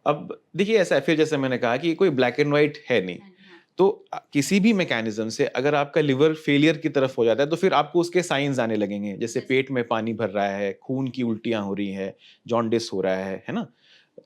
B: अब देखिए ऐसा है, फिर जैसे मैंने कहा कि कोई ब्लैक एंड व्हाइट है नहीं। तो किसी भी मैकेनिज्म से अगर आपका लिवर फेलियर की तरफ हो जाता है तो फिर आपको उसके साइंस आने लगेंगे, जैसे पेट में पानी भर रहा है, खून की उल्टियां हो रही है, जॉन्डिस हो रहा है ना।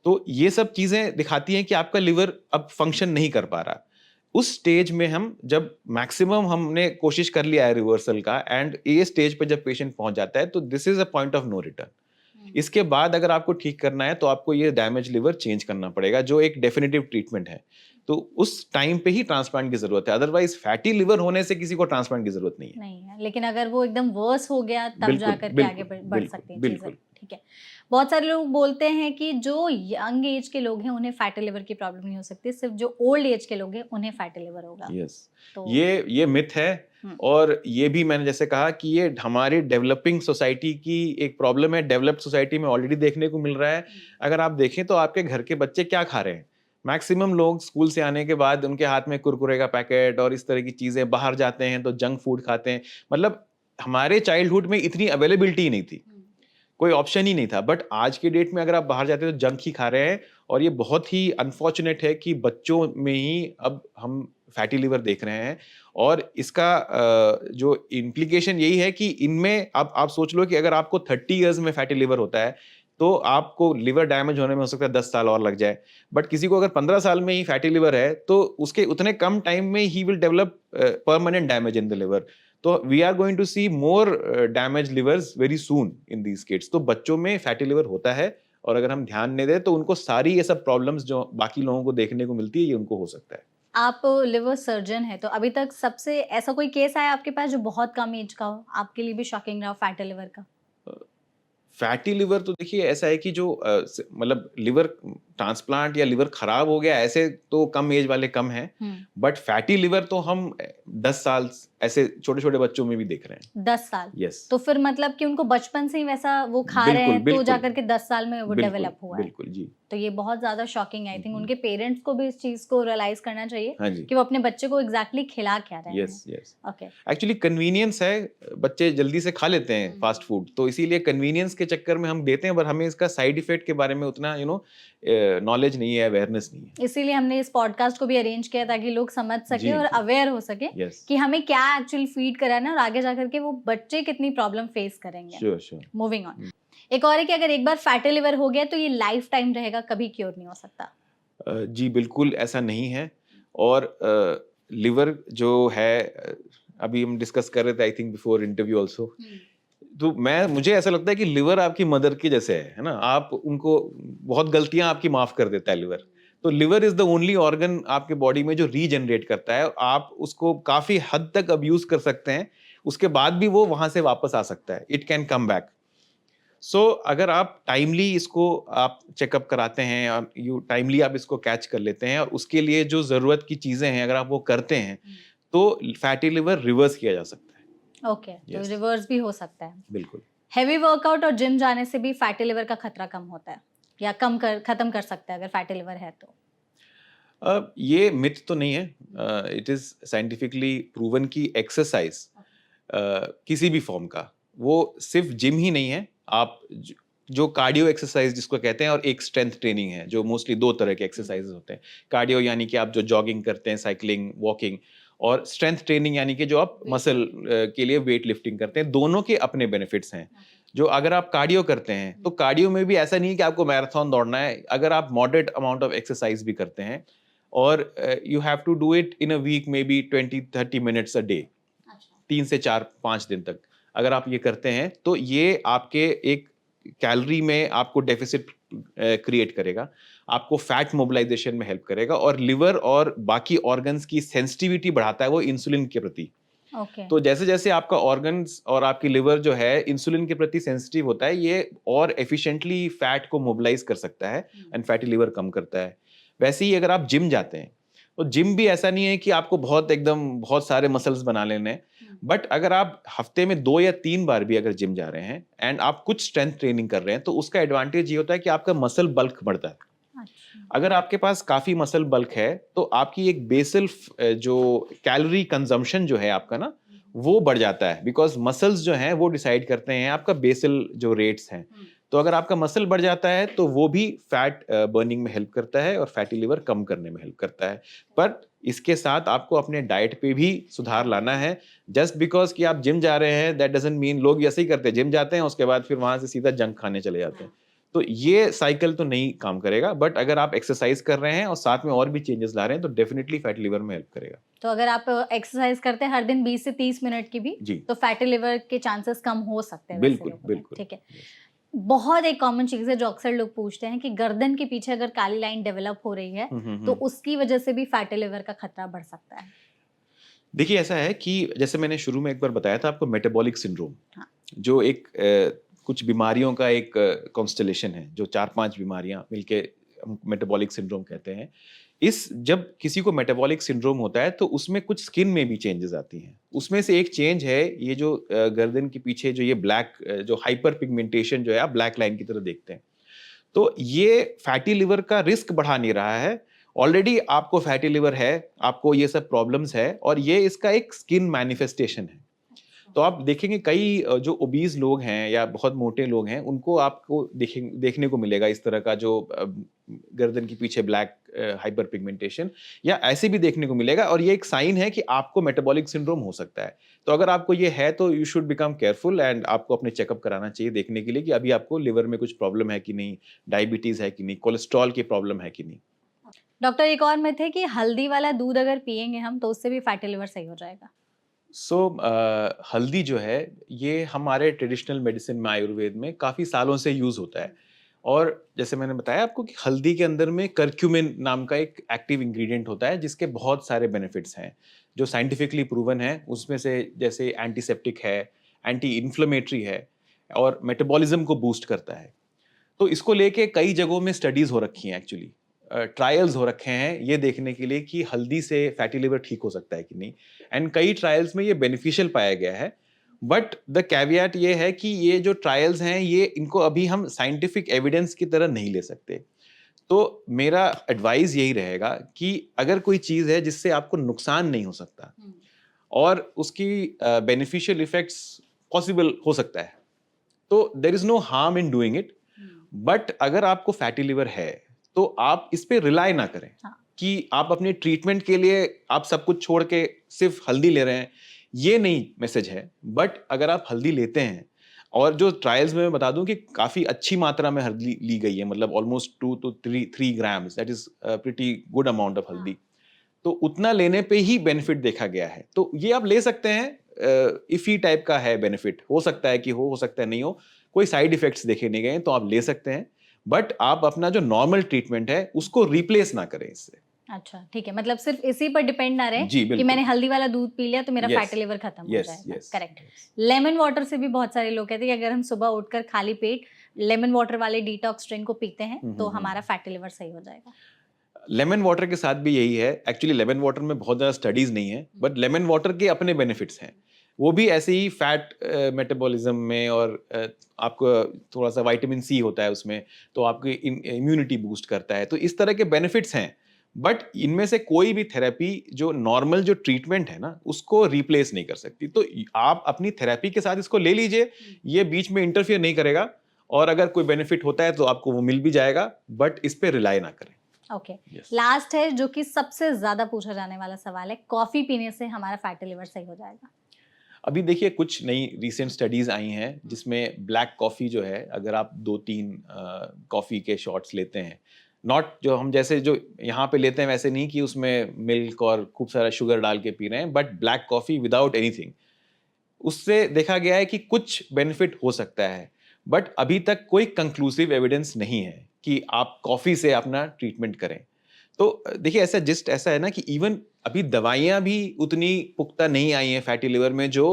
B: तो ये सब चीजें दिखाती हैं कि आपका लिवर अब फंक्शन नहीं कर पा रहा। उस स्टेज में हम जब मैक्सिमम हमने कोशिश कर लिया है रिवर्सल का, एंड ये स्टेज पे जब पेशेंट पहुंच जाता है तो this is a point of no return. इसके बाद अगर आपको ठीक करना है तो आपको ये डैमेज लिवर चेंज करना पड़ेगा, जो एक डेफिनेटिव ट्रीटमेंट है। तो उस टाइम पे ही ट्रांसप्लांट की जरूरत है, अदरवाइज फैटी लिवर होने से किसी को ट्रांसप्लांट की जरूरत नहीं है।
A: नहीं है, लेकिन अगर वो एकदम वर्स हो गया तब
B: बिल्कुल
A: जाकर के आगे
B: बिल्कुल
A: बढ़ सकती हैं चीजें।
B: बिल्कुल।
A: ठीक है। बहुत सारे लोग बोलते हैं कि जो यंग एज के लोग हैं उन्हें फैटी लिवर की प्रॉब्लम नहीं हो सकती, सिर्फ जो ओल्ड एज के लोग हैं उन्हें फैटी लिवर होगा।
B: यस,
A: तो
B: ये मिथ है।
A: हम्म,
B: और ये भी मैंने जैसे कहा कि ये हमारी डेवलपिंग सोसाइटी की एक प्रॉब्लम है, डेवलप्ड सोसाइटी में ऑलरेडी देखने को मिल रहा है। अगर आप देखें तो आपके घर के बच्चे क्या खा रहे हैं, मैक्सिमम लोग स्कूल से आने के बाद उनके हाथ में कुरकुरे का पैकेट और इस तरह की चीजें, बाहर जाते हैं तो जंक फूड खाते हैं। मतलब हमारे चाइल्डहुड में इतनी अवेलेबिलिटी नहीं थी, कोई ऑप्शन ही नहीं था। बट आज के डेट में अगर आप बाहर जाते हो तो जंक ही खा रहे हैं। और ये बहुत ही अनफॉर्चुनेट है कि बच्चों में ही अब हम फैटी लिवर देख रहे हैं। और इसका जो इम्प्लीकेशन यही है कि इनमें अब आप सोच लो कि अगर आपको 30 इयर्स में फैटी लिवर होता है तो आपको लिवर डैमेज होने में हो सकता है 10 साल और लग जाए। बट किसी को अगर 15 साल में ही फैटी लिवर है तो उसके उतने कम टाइम में ही will develop permanent damage in the liver. तो we are going to see more damage livers very soon in these kids. तो बच्चों में फैटी लिवर होता है, और अगर हम ध्यान नहीं दें तो उनको सारी ये सब प्रॉब्लम्स जो बाकी लोगों को देखने को मिलती है ये उनको हो सकता है।
A: आप लिवर सर्जन है, तो अभी तक सबसे ऐसा कोई केस आया आपके पास जो बहुत कम एज का हो, आपके लिए भी शॉकिंग रहा हो फैटी लिवर का?
B: फैटी लिवर तो देखिए ऐसा है कि जो मतलब लिवर ट्रांसप्लांट या लिवर खराब हो गया ऐसे तो कम एज वाले कम हैं। बट फैटी लिवर तो हम 10 साल ऐसे छोटे छोटे बच्चों में भी देख रहे हैं।
A: 10 साल?
B: यस,
A: तो फिर मतलब कि उनको बचपन से ही वैसा वो खा रहे
B: बिल्कुल
A: हैं तो
B: बिल्कुल
A: जाकर के 10 साल में वो
B: बिल्कुल
A: डेवलप हुआ है।
B: बिल्कुल जी।
A: तो ये बहुत ज्यादा शॉकिंग है। आई थिंक उनके पेरेंट्स को भी इस चीज को रियलाइज करना चाहिए
B: हाँ जी।
A: कि वो अपने बच्चे को एग्जैक्टली खिला क्या रहे हैं।
B: Yes yes,
A: okay.
B: Actually convenience है, बच्चे जल्दी से खा लेते हैं फास्ट फूड, तो इसीलिए कन्वीनियंस के चक्कर में हम देते हैं, पर हमें इसका साइड इफेक्ट के बारे में उतना नॉलेज नहीं है, अवेयरनेस नहीं है।
A: इसीलिए हमने इस पॉडकास्ट को भी अरेंज किया ताकि लोग समझ सके
B: जी,
A: और
B: जी।
A: अवेयर हो सके
B: यस,
A: कि हमें क्या एक्चुअली फीड कराना है और आगे जाकर के वो बच्चे कितनी प्रॉब्लम फेस करेंगे।
B: Sure sure.
A: Moving on. एक और है कि अगर एक बार फैटी लिवर हो गया तो ये लाइफ टाइम रहेगा, कभी क्योर नहीं हो सकता?
B: जी बिल्कुल ऐसा नहीं है। और लिवर जो है, अभी हम डिस्कस कर रहे थे I think before interview also. तो मुझे ऐसा लगता है कि लिवर आपकी मदर की जैसे है ना, आप उनको बहुत गलतियां आपकी माफ कर देता है लिवर। तो liver is the only organ आपके बॉडी में जो रीजनरेट करता है, आप उसको काफी हद तक अब्यूज कर सकते हैं, उसके बाद भी वो वहां से वापस आ सकता है, इट कैन कम बैक। सो अगर आप टाइमली इसको आप चेकअप कराते हैं और टाइमली आप इसको कैच कर लेते हैं और उसके लिए जो जरूरत की चीजें हैं अगर आप वो करते हैं तो फैटी लिवर रिवर्स किया जा सकता है।
A: ओके, तो
B: Yes.
A: रिवर्स भी हो सकता है।
B: बिल्कुल।
A: हेवी वर्कआउट और जिम जाने से भी फैटी लिवर का खतरा कम होता है या खत्म कर सकता है अगर फैटी लिवर है तो?
B: ये मिथ तो नहीं है, इट इज साइंटिफिकली प्रूवन कि एक्सरसाइज किसी भी फॉर्म का, वो सिर्फ जिम ही नहीं है, आप जो कार्डियो एक्सरसाइज जिसको कहते हैं और एक स्ट्रेंथ ट्रेनिंग है, जो मोस्टली दो तरह के एक्सरसाइजेज होते हैं। कार्डियो यानी कि आप जो जॉगिंग करते हैं, साइकिलिंग, वॉकिंग, और स्ट्रेंथ ट्रेनिंग यानी कि जो आप मसल के लिए वेट लिफ्टिंग करते हैं। दोनों के अपने बेनिफिट्स हैं। जो अगर आप कार्डियो करते हैं तो कार्डियो में भी ऐसा नहीं है कि आपको मैराथन दौड़ना है, अगर आप मॉडरेट अमाउंट ऑफ एक्सरसाइज भी करते हैं और you have to do it in a week maybe 20-30 minutes a day, 3 से 4-5 दिन तक अगर आप ये करते हैं तो ये आपके एक कैलोरी में आपको डेफिसिट क्रिएट करेगा, आपको फैट मोबिलाइजेशन में हेल्प करेगा और लिवर और बाकी ऑर्गन्स की सेंसिटिविटी बढ़ाता है वो इंसुलिन के प्रति। तो जैसे जैसे आपका ऑर्गन्स और आपकी लिवर जो है इंसुलिन के प्रति सेंसिटिव होता है, ये और एफिशिएंटली फैट को मोबिलाइज कर सकता है एंड फैटी लिवर कम करता है। वैसे ही अगर आप जिम जाते हैं तो जिम भी ऐसा नहीं है कि आपको बहुत सारे मसल्स बना लेने हैं, बट अगर आप हफ्ते में 2 या 3 बार भी अगर जिम जा रहे हैं एंड आप कुछ स्ट्रेंथ ट्रेनिंग कर रहे हैं तो उसका एडवांटेज ये होता है कि आपका मसल बल्क बढ़ता है।
A: अच्छा।
B: अगर आपके पास काफी मसल बल्क है तो आपकी एक बेसल जो कैलोरी कंजम्पशन जो है आपका ना वो बढ़ जाता है, बिकॉज मसल्स जो हैं वो डिसाइड करते हैं आपका बेसल जो रेट्स हैं। तो अगर आपका मसल बढ़ जाता है तो वो भी फैट बर्निंग में हेल्प करता है और फैटी लिवर कम करने में हेल्प करता है। पर इसके साथ आपको अपने डाइट पे भी सुधार लाना है। जस्ट बिकॉज कि आप जिम जा रहे हैं दैट डजंट मीन, लोग ऐसे ही करते हैं, जिम जाते हैं उसके बाद फिर वहां से सीधा जंक खाने चले जाते हैं। तो ये साइकिल तो नहीं काम करेगा, बट अगर आप एक्सरसाइज कर रहे हैं और साथ में और भी चेंजेस ला रहे हैं तो डेफिनेटली फैटी लिवर में हेल्प करेगा।
A: तो अगर आप एक्सरसाइज करते हैं हर दिन 20 से 30 मिनट की भी,
B: जी,
A: तो फैटी लिवर के चांसेस कम हो सकते हैं वैसे
B: बिल्कुल
A: लोगों में,
B: बिल्कुल।
A: ठीक है।
B: Yes.
A: बहुत एक कॉमन चीज़ है जो अक्सर लोग पूछते हैं कि गर्दन के पीछे अगर काली लाइन डेवलप हो रही है, तो
B: हम्म।
A: उसकी वजह से भी फैटी लिवर का खतरा बढ़ सकता है।
B: देखिए ऐसा है कि जैसे मैंने शुरू में एक बार बताया था आपको, मेटाबॉलिक सिंड्रोम
A: हाँ।
B: जो एक कुछ बीमारियों का एक कॉन्स्टलेशन है, जो 4-5 बीमारियां मिलके हम मेटाबॉलिक सिंड्रोम कहते हैं। इस जब किसी को मेटाबॉलिक सिंड्रोम होता है तो उसमें कुछ स्किन में भी चेंजेस आती हैं। उसमें से एक चेंज है ये जो गर्दन के पीछे जो ये ब्लैक जो हाइपर पिगमेंटेशन जो है आप ब्लैक लाइन की तरह देखते हैं। तो ये फैटी लिवर का रिस्क बढ़ा नहीं रहा है। ऑलरेडी आपको फैटी लिवर है, आपको ये सब प्रॉब्लम्स है और ये इसका एक स्किन मैनिफेस्टेशन है। तो आप देखेंगे कई जो ओबीज लोग हैं या बहुत मोटे लोग हैं उनको आपको देखने को मिलेगा इस तरह का जो गर्दन के पीछे ब्लैक हाइपर पिगमेंटेशन, या ऐसे भी देखने को मिलेगा, और ये एक साइन है कि आपको मेटाबॉलिक सिंड्रोम हो सकता है। तो अगर आपको ये है तो you should become careful and आपको अपने चेकअप कराना चाहिए देखने के लिए कि अभी आपको लिवर में कुछ प्रॉब्लम है कि नहीं, डायबिटीज है कि नहीं, कोलेस्ट्रॉल की प्रॉब्लम है कि नहीं।
A: डॉक्टर एक और मिथ है कि हल्दी वाला दूध अगर पिएंगे हम तो उससे भी फैटी लिवर सही हो जाएगा।
B: सो हल्दी जो है ये हमारे ट्रेडिशनल मेडिसिन में, आयुर्वेद में काफ़ी सालों से यूज़ होता है। और जैसे मैंने बताया आपको कि हल्दी के अंदर में करक्यूमिन नाम का एक एक्टिव इंग्रेडिएंट होता है जिसके बहुत सारे बेनिफिट्स हैं जो साइंटिफिकली प्रूवन है। उसमें से जैसे एंटीसेप्टिक है, एंटी इन्फ्लेमेटरी है और मेटाबॉलिज्म को बूस्ट करता है। तो इसको लेके कई जगहों में स्टडीज हो रखी हैं, एक्चुअली ट्रायल्स हो रखे हैं ये देखने के लिए कि हल्दी से फैटी लिवर ठीक हो सकता है कि नहीं। एंड कई ट्रायल्स में ये बेनिफिशियल पाया गया है। बट द कैवियट ये है कि ये जो ट्रायल्स हैं ये इनको अभी हम साइंटिफिक एविडेंस की तरह नहीं ले सकते। तो मेरा एडवाइस यही रहेगा कि अगर कोई चीज़ है जिससे आपको नुकसान नहीं हो सकता और उसकी बेनिफिशियल इफेक्ट्स पॉसिबल हो सकता है, तो there is no harm in doing it. But अगर आपको फैटी लिवर है तो आप इस पे रिलाई ना करें
A: हाँ।
B: कि आप अपने ट्रीटमेंट के लिए आप सब कुछ छोड़ के सिर्फ हल्दी ले रहे हैं, ये नहीं मैसेज है। बट अगर आप हल्दी लेते हैं, और जो ट्रायल्स में मैं बता दूं कि काफी अच्छी मात्रा में हल्दी ली गई है, मतलब almost 2 to 3 grams, that is pretty good amount of हल्दी। तो उतना लेने पे ही बेनिफिट देखा गया है, तो ये आप ले सकते हैं। इफी टाइप का है बेनिफिट, हो सकता है कि हो सकता है नहीं हो, कोई साइड इफेक्ट्स देखे नहीं गए तो आप ले सकते हैं। बट आप अपना जो नॉर्मल ट्रीटमेंट है उसको रिप्लेस ना करें इससे।
A: अच्छा, ठीक है, मतलब सिर्फ इसी पर डिपेंड ना रहे
B: जी
A: कि
B: बिल्कुल।
A: मैंने हल्दी वाला दूध पी लिया तो मेरा
B: यस
A: फैटी लिवर खत्म हो
B: यस
A: जाएगा।
B: यस।
A: करेक्ट। लेमन वाटर से भी बहुत सारे लोग कहते हैं कि अगर हम सुबह उठकर खाली पेट लेमन वाटर वाले डिटॉक्स ड्रिंक को पीते हैं तो हमारा फैटी लिवर सही हो जाएगा।
B: लेमन वाटर के साथ भी यही है। एक्चुअली लेमन वाटर में बहुत ज़्यादा स्टडीज नहीं है, बट लेमन वाटर के अपने बेनिफिट्स हैं। वो भी ऐसे ही फैट मेटाबॉलिज्म में, और आपको थोड़ा सा विटामिन सी होता है उसमें, तो आपकी इम्यूनिटी बूस्ट करता है। तो इस तरह के बेनिफिट्स हैं। बट इनमें से कोई भी थेरेपी जो नॉर्मल जो ट्रीटमेंट है ना उसको रिप्लेस नहीं कर सकती। तो आप अपनी थेरेपी के साथ इसको ले लीजिए, ये बीच में इंटरफियर नहीं करेगा, और अगर कोई बेनिफिट होता है तो आपको वो मिल भी जाएगा, बट इस पे रिलाई ना करें।
A: ओके।
B: Yes.
A: लास्ट है जो कि सबसे ज्यादा पूछा जाने वाला सवाल है, कॉफी पीने से हमारा फैटी लिवर सही हो जाएगा?
B: अभी देखिए कुछ नई रिसेंट स्टडीज आई हैं जिसमें ब्लैक कॉफ़ी जो है, अगर आप 2-3 कॉफ़ी के शॉट्स लेते हैं, नॉट जो हम जैसे जो यहाँ पे लेते हैं वैसे नहीं कि उसमें मिल्क और खूब सारा शुगर डाल के पी रहे हैं, but black coffee without anything, उससे देखा गया है कि कुछ बेनिफिट हो सकता है। बट अभी तक कोई कंक्लूसिव एविडेंस नहीं है कि आप कॉफ़ी से अपना ट्रीटमेंट करें। तो देखिए ऐसा जस्ट ऐसा है ना कि इवन अभी दवाइयाँ भी उतनी पुख्ता नहीं आई हैं फैटी लिवर में जो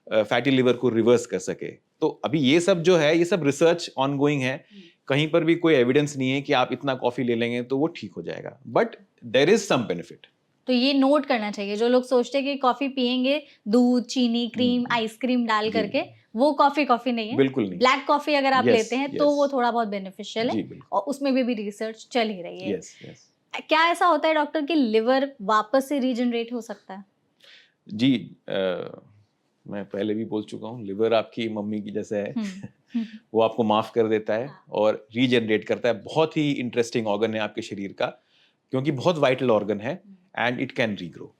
B: फैटी लिवर को रिवर्स कर सके। तो अभी ये सब जो है ये सब रिसर्च ऑनगोइंग है। कहीं पर भी कोई एविडेंस नहीं है कि आप इतना कॉफ़ी ले लेंगे तो वो ठीक हो जाएगा, but there is some benefit.
A: तो ये नोट करना चाहिए जो लोग सोचते हैं कि कॉफी पियेंगे दूध, चीनी, क्रीम, आइसक्रीम डाल
B: जी।
A: करके, वो कॉफी नहीं है,
B: बिल्कुल नहीं।
A: ब्लैक कॉफी अगर आप
B: Yes,
A: लेते हैं तो
B: yes.
A: वो थोड़ा बहुत बेनिफिशियल
B: जी
A: है,
B: बिल्कुल।
A: और उसमें भी रिसर्च चल ही रही है।
B: Yes yes.
A: क्या ऐसा होता है डॉक्टर कि लिवर वापस से रीजनरेट हो सकता है?
B: जी मैं पहले भी बोल चुका हूँ, लिवर आपकी मम्मी की जैसा है।
A: हम्म,
B: वो आपको माफ कर देता है
A: हाँ।
B: और रीजनरेट करता है। बहुत ही इंटरेस्टिंग ऑर्गन है आपके शरीर का, क्योंकि बहुत वाइटल ऑर्गन है एंड इट कैन रीग्रो।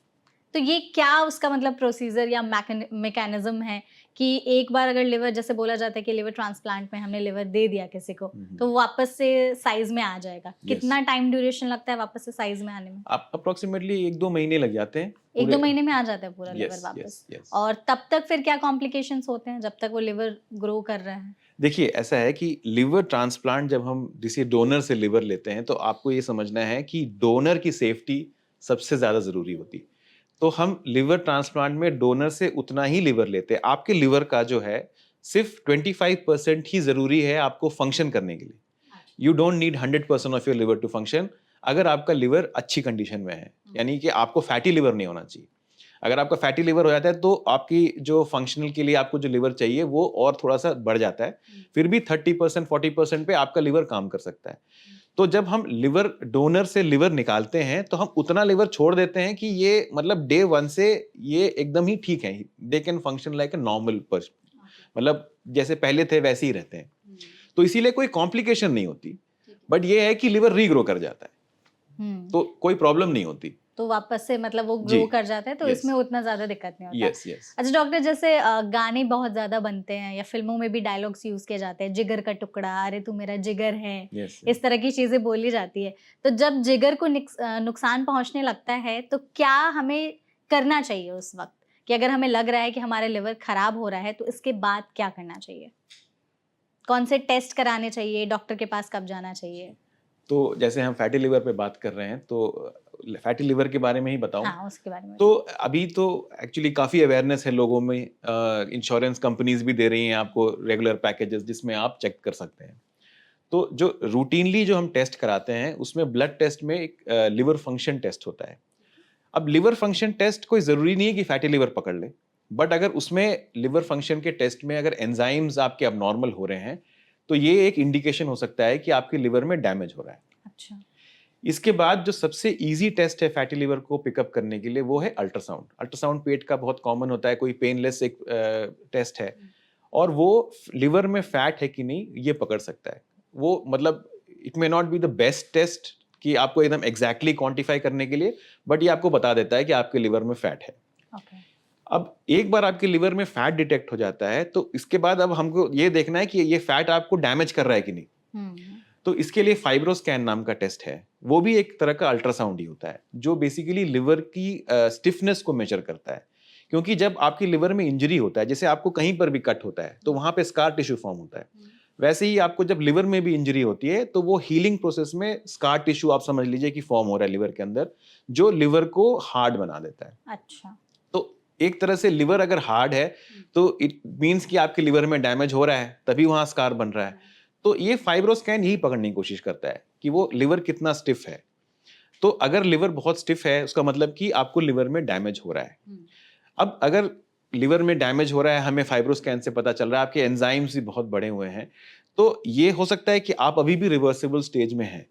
A: तो ये क्या उसका मतलब प्रोसीजर या मैकेनिज्म है कि एक बार अगर लिवर, जैसे बोला जाता है कि लिवर ट्रांसप्लांट में हमने लिवर दे दिया किसी को, तो वो वापस से साइज में आ जाएगा, कितना टाइम ड्यूरेशन लगता है वापस से साइज में आने में?
B: आप अप्रोक्सीमेटली 1-2 महीने लग जाते हैं।
A: 1-2 महीने में आ जाता है पूरा लिवर
B: यस
A: वापस?
B: Yes yes.
A: और तब तक फिर क्या कॉम्प्लिकेशंस होते हैं जब तक वो लिवर ग्रो कर रहा है?
B: देखिए ऐसा है कि लिवर ट्रांसप्लांट जब हम किसी डोनर से लिवर लेते हैं तो आपको ये समझना है कि डोनर की सेफ्टी सबसे ज़्यादा ज़रूरी होती है। तो हम लिवर ट्रांसप्लांट में डोनर से उतना ही लिवर लेते हैं। आपके लिवर का जो है सिर्फ 25% ही ज़रूरी है आपको फंक्शन करने के लिए। You don't need 100% of your liver to function अगर आपका लिवर अच्छी कंडीशन में है, यानी कि आपको फैटी लिवर नहीं होना चाहिए। अगर आपका फैटी लिवर हो जाता है तो आपकी जो फंक्शनल के लिए आपको जो लिवर चाहिए वो और थोड़ा सा बढ़ जाता है, फिर भी 30% 40% पे आपका लिवर काम कर सकता है। तो जब हम लिवर डोनर से लिवर निकालते हैं तो हम उतना लिवर छोड़ देते हैं कि ये मतलब डे 1 से ये एकदम ही ठीक है, they can function like a normal person, मतलब जैसे पहले थे वैसे ही रहते हैं। तो इसीलिए कोई कॉम्प्लिकेशन नहीं होती, बट ये है कि लिवर रीग्रो कर जाता है तो कोई प्रॉब्लम नहीं होती।
A: तो वापस से मतलब वो
B: जी।
A: ग्रो कर जाता है, तो
B: Yes.
A: इसमें उतना ज्यादा दिक्कत नहीं होता।
B: Yes yes.
A: अच्छा डॉक्टर, जैसे गाने बहुत ज्यादा बनते हैं या फिल्मों में भी डायलॉग्स यूज किए जाते हैं, जिगर का टुकड़ा, अरे तू मेरा जिगर है,
B: यस
A: इस तरह की चीजें बोली जाती है। तो जब जिगर को नुकसान पहुंचने लगता है तो क्या हमें करना चाहिए उस वक्त, कि अगर हमें लग रहा है कि हमारा लिवर खराब हो रहा है तो इसके बाद क्या करना चाहिए? कौन से टेस्ट कराने चाहिए, डॉक्टर के पास कब जाना चाहिए?
B: तो जैसे हम फैटी लिवर पे बात कर रहे हैं तो फैटी लिवर के बारे में ही बताऊं।
A: हाँ, उसके बारे में
B: तो अभी तो एक्चुअली काफ़ी अवेयरनेस है लोगों में, इंश्योरेंस कंपनीज भी दे रही हैं आपको रेगुलर पैकेजेस जिसमें आप चेक कर सकते हैं। तो जो रूटीनली जो हम टेस्ट कराते हैं उसमें ब्लड टेस्ट में एक लिवर फंक्शन टेस्ट होता है। अब लिवर फंक्शन टेस्ट कोई ज़रूरी नहीं है कि फैटी लिवर पकड़ ले, बट अगर उसमें लिवर फंक्शन के टेस्ट में अगर एंजाइम्स आपके अबनॉर्मल हो रहे हैं तो ये एक इंडिकेशन हो सकता है कि आपके लिवर में डैमेज हो रहा है।
A: अच्छा।
B: इसके बाद जो सबसे इजी टेस्ट है फैटी लिवर को पिकअप करने के लिए वो है अल्ट्रासाउंड। अल्ट्रासाउंड पेट का बहुत कॉमन होता है, कोई पेनलेस एक टेस्ट है और वो लिवर में फैट है कि नहीं ये पकड़ सकता है। वो मतलब it may not be the best test कि आपको एकदम एग्जैक्टली क्वांटिफाई करने के लिए, बट ये आपको बता देता है कि आपके लिवर में फैट है।
A: ओके।
B: अब एक बार आपके लिवर में फैट डिटेक्ट हो जाता है तो इसके बाद अब हमको ये देखना है कि ये फैट आपको डैमेज कर रहा है कि नहीं। तो इसके लिए फाइब्रोस्कैन नाम का टेस्ट है, वो भी एक तरह का अल्ट्रासाउंड ही होता है जो बेसिकली लिवर की स्टिफनेस को मेजर करता है। क्योंकि जब आपकी लिवर में इंजरी होता है, जैसे आपको कहीं पर भी कट होता है तो वहां पे स्कार टिश्यू फॉर्म होता है, वैसे ही आपको जब लिवर में भी इंजरी होती है तो वो हीलिंग प्रोसेस में स्कार टिश्यू आप समझ लीजिए कि फॉर्म हो रहा है लिवर के अंदर, जो लिवर को हार्ड बना देता है।
A: अच्छा।
B: तो एक तरह से लिवर अगर हार्ड है तो इट मीन्स कि आपके लिवर में डैमेज हो रहा है, तभी वहां स्कार बन रहा है। तो ये फाइब्रोस्कैन यही पकड़ने की कोशिश करता है कि वो लिवर कितना स्टिफ है। तो अगर लिवर बहुत स्टिफ है उसका मतलब कि आपको लिवर में डैमेज हो रहा है। अब अगर लिवर में डैमेज हो रहा है, हमें फाइब्रोस्कैन से पता चल रहा है आपके एंजाइम्स भी बहुत बड़े हुए हैं, तो ये हो सकता है कि आप अभी भी रिवर्सिबल स्टेज में हैं।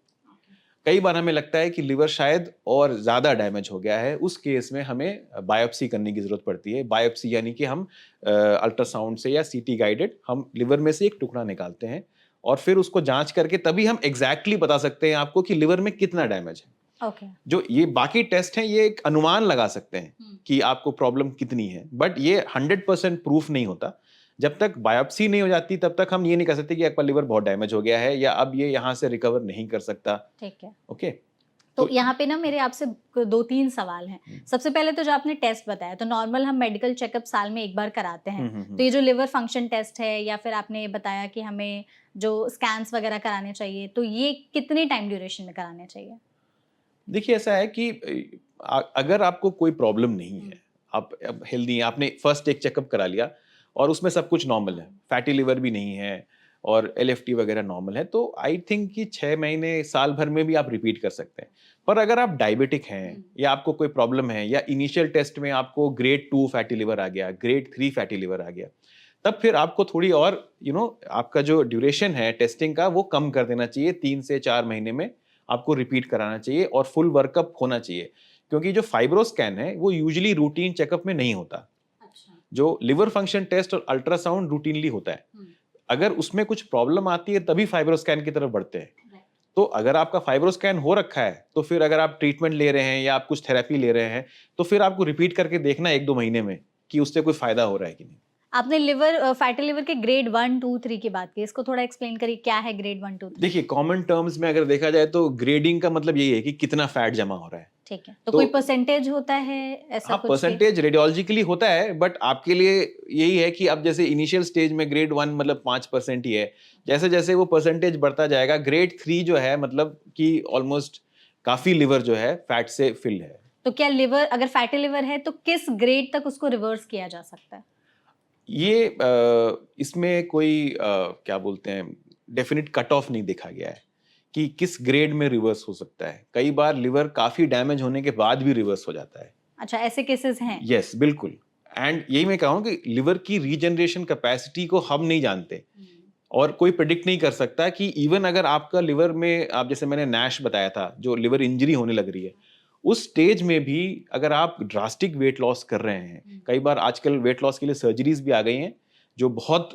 B: कई बार हमें लगता है कि लिवर शायद और ज़्यादा डैमेज हो गया है, उस केस में हमें बायोप्सी करने की ज़रूरत पड़ती है। बायोप्सी यानी कि हम अल्ट्रासाउंड से या सीटी गाइडेड हम लिवर में से एक टुकड़ा निकालते हैं और फिर उसको जांच करके तभी हम एग्जैक्टली बता सकते हैं आपको कि लिवर में कितना डैमेज है।
A: ओके।
B: जो ये बाकी टेस्ट हैं ये एक अनुमान लगा सकते हैं कि आपको प्रॉब्लम कितनी है, बट ये 100% प्रूफ नहीं होता। जब तक बायोप्सी नहीं हो जाती तब तक हम ये नहीं कह सकते कि आपका लिवर बहुत डैमेज हो गया है या अब ये यहाँ से रिकवर नहीं कर सकता।
A: ठीक है।
B: ओके।
A: तो यहाँ पे ना मेरे आपसे 2-3 सवाल हैं। सबसे पहले तो जो आपने टेस्ट बताया, तो नॉर्मल हम मेडिकल चेकअप साल में एक बार कराते हैं। तो ये जो लिवर फंक्शन टेस्ट है या फिर आपने बताया कि हमें जो स्कैन्स वगैरह कराने चाहिए, तो ये कितने टाइम ड्यूरेशन में कराने चाहिए?
B: देखिए ऐसा है कि अगर आपको कोई प्रॉब्लम नहीं है, आप अब हेल्दी हैं, आपने फर्स्ट एक चेकअप करा लिया और उसमें सब कुछ नॉर्मल है, फैटी लिवर भी नहीं है और एलएफटी वगैरह नॉर्मल है, तो आई थिंक कि 6 महीने साल भर में भी आप रिपीट कर सकते हैं। पर अगर आप डायबिटिक हैं या आपको कोई प्रॉब्लम है या इनिशियल टेस्ट में आपको ग्रेड 2 फैटी लिवर आ गया, ग्रेड 3 फैटी लिवर आ गया, तब फिर आपको थोड़ी और आपका जो ड्यूरेशन है टेस्टिंग का वो कम कर देना चाहिए, 3 से 4 महीने में आपको रिपीट कराना चाहिए और फुल वर्कअप होना चाहिए, क्योंकि जो फाइब्रोस्कैन है वो यूजुअली रूटीन चेकअप में नहीं होता।
A: अच्छा।
B: जो लिवर फंक्शन टेस्ट और अल्ट्रासाउंड रूटीनली होता है, अगर उसमें कुछ प्रॉब्लम आती है तभी फाइब्रोस्कैन की तरफ बढ़ते हैं। तो अगर आपका फाइब्रोस्कैन हो रखा है तो फिर अगर आप ट्रीटमेंट ले रहे हैं या आप कुछ थेरेपी ले रहे हैं तो फिर आपको रिपीट करके देखना 1-2 महीने में कि उससे कोई फायदा हो रहा है कि नहीं।
A: आपने फैटी लिवर के ग्रेड 1, 2, 3 की बात की, इसको थोड़ा एक्सप्लेन करिए, क्या है ग्रेड 1, 2, 3?
B: देखिए, कॉमन टर्म्स में अगर देखा जाए तो ग्रेडिंग का मतलब यही है कि कितना फैट जमा हो रहा है।
A: ठीक है, तो कोई परसेंटेज होता है ऐसा
B: हाँ,
A: कुछ भी?
B: परसेंटेज रेडियोलॉजिकली होता है, बट आपके लिए यही है कि अब जैसे इनिशियल स्टेज में ग्रेड 1 मतलब 5% ही है। जैसे जैसे वो परसेंटेज बढ़ता जाएगा, ग्रेड 3 जो है मतलब कि ऑलमोस्ट काफी लिवर जो है फैट से फिल है।
A: तो क्या लिवर, अगर फैटी लिवर है तो किस ग्रेड तक उसको रिवर्स किया जा सकता है?
B: ये इसमें कोई क्या बोलते हैं, डेफिनिट कट ऑफ नहीं देखा गया है कि किस ग्रेड में रिवर्स हो सकता है। कई बार लिवर काफी डैमेज होने के बाद भी रिवर्स हो जाता है।
A: अच्छा, ऐसे केसेस हैं?
B: यस, बिल्कुल। एंड यही मैं कहूँ कि लिवर की रीजनरेशन कैपेसिटी को हम नहीं जानते और कोई प्रिडिक्ट नहीं कर सकता कि इवन अगर आपका लिवर में, आप जैसे मैंने नैश बताया था, जो लिवर इंजरी होने लग रही है, उस स्टेज में भी अगर आप ड्रास्टिक वेट लॉस कर रहे हैं, कई बार आजकल वेट लॉस के लिए सर्जरीज भी आ गई हैं, जो बहुत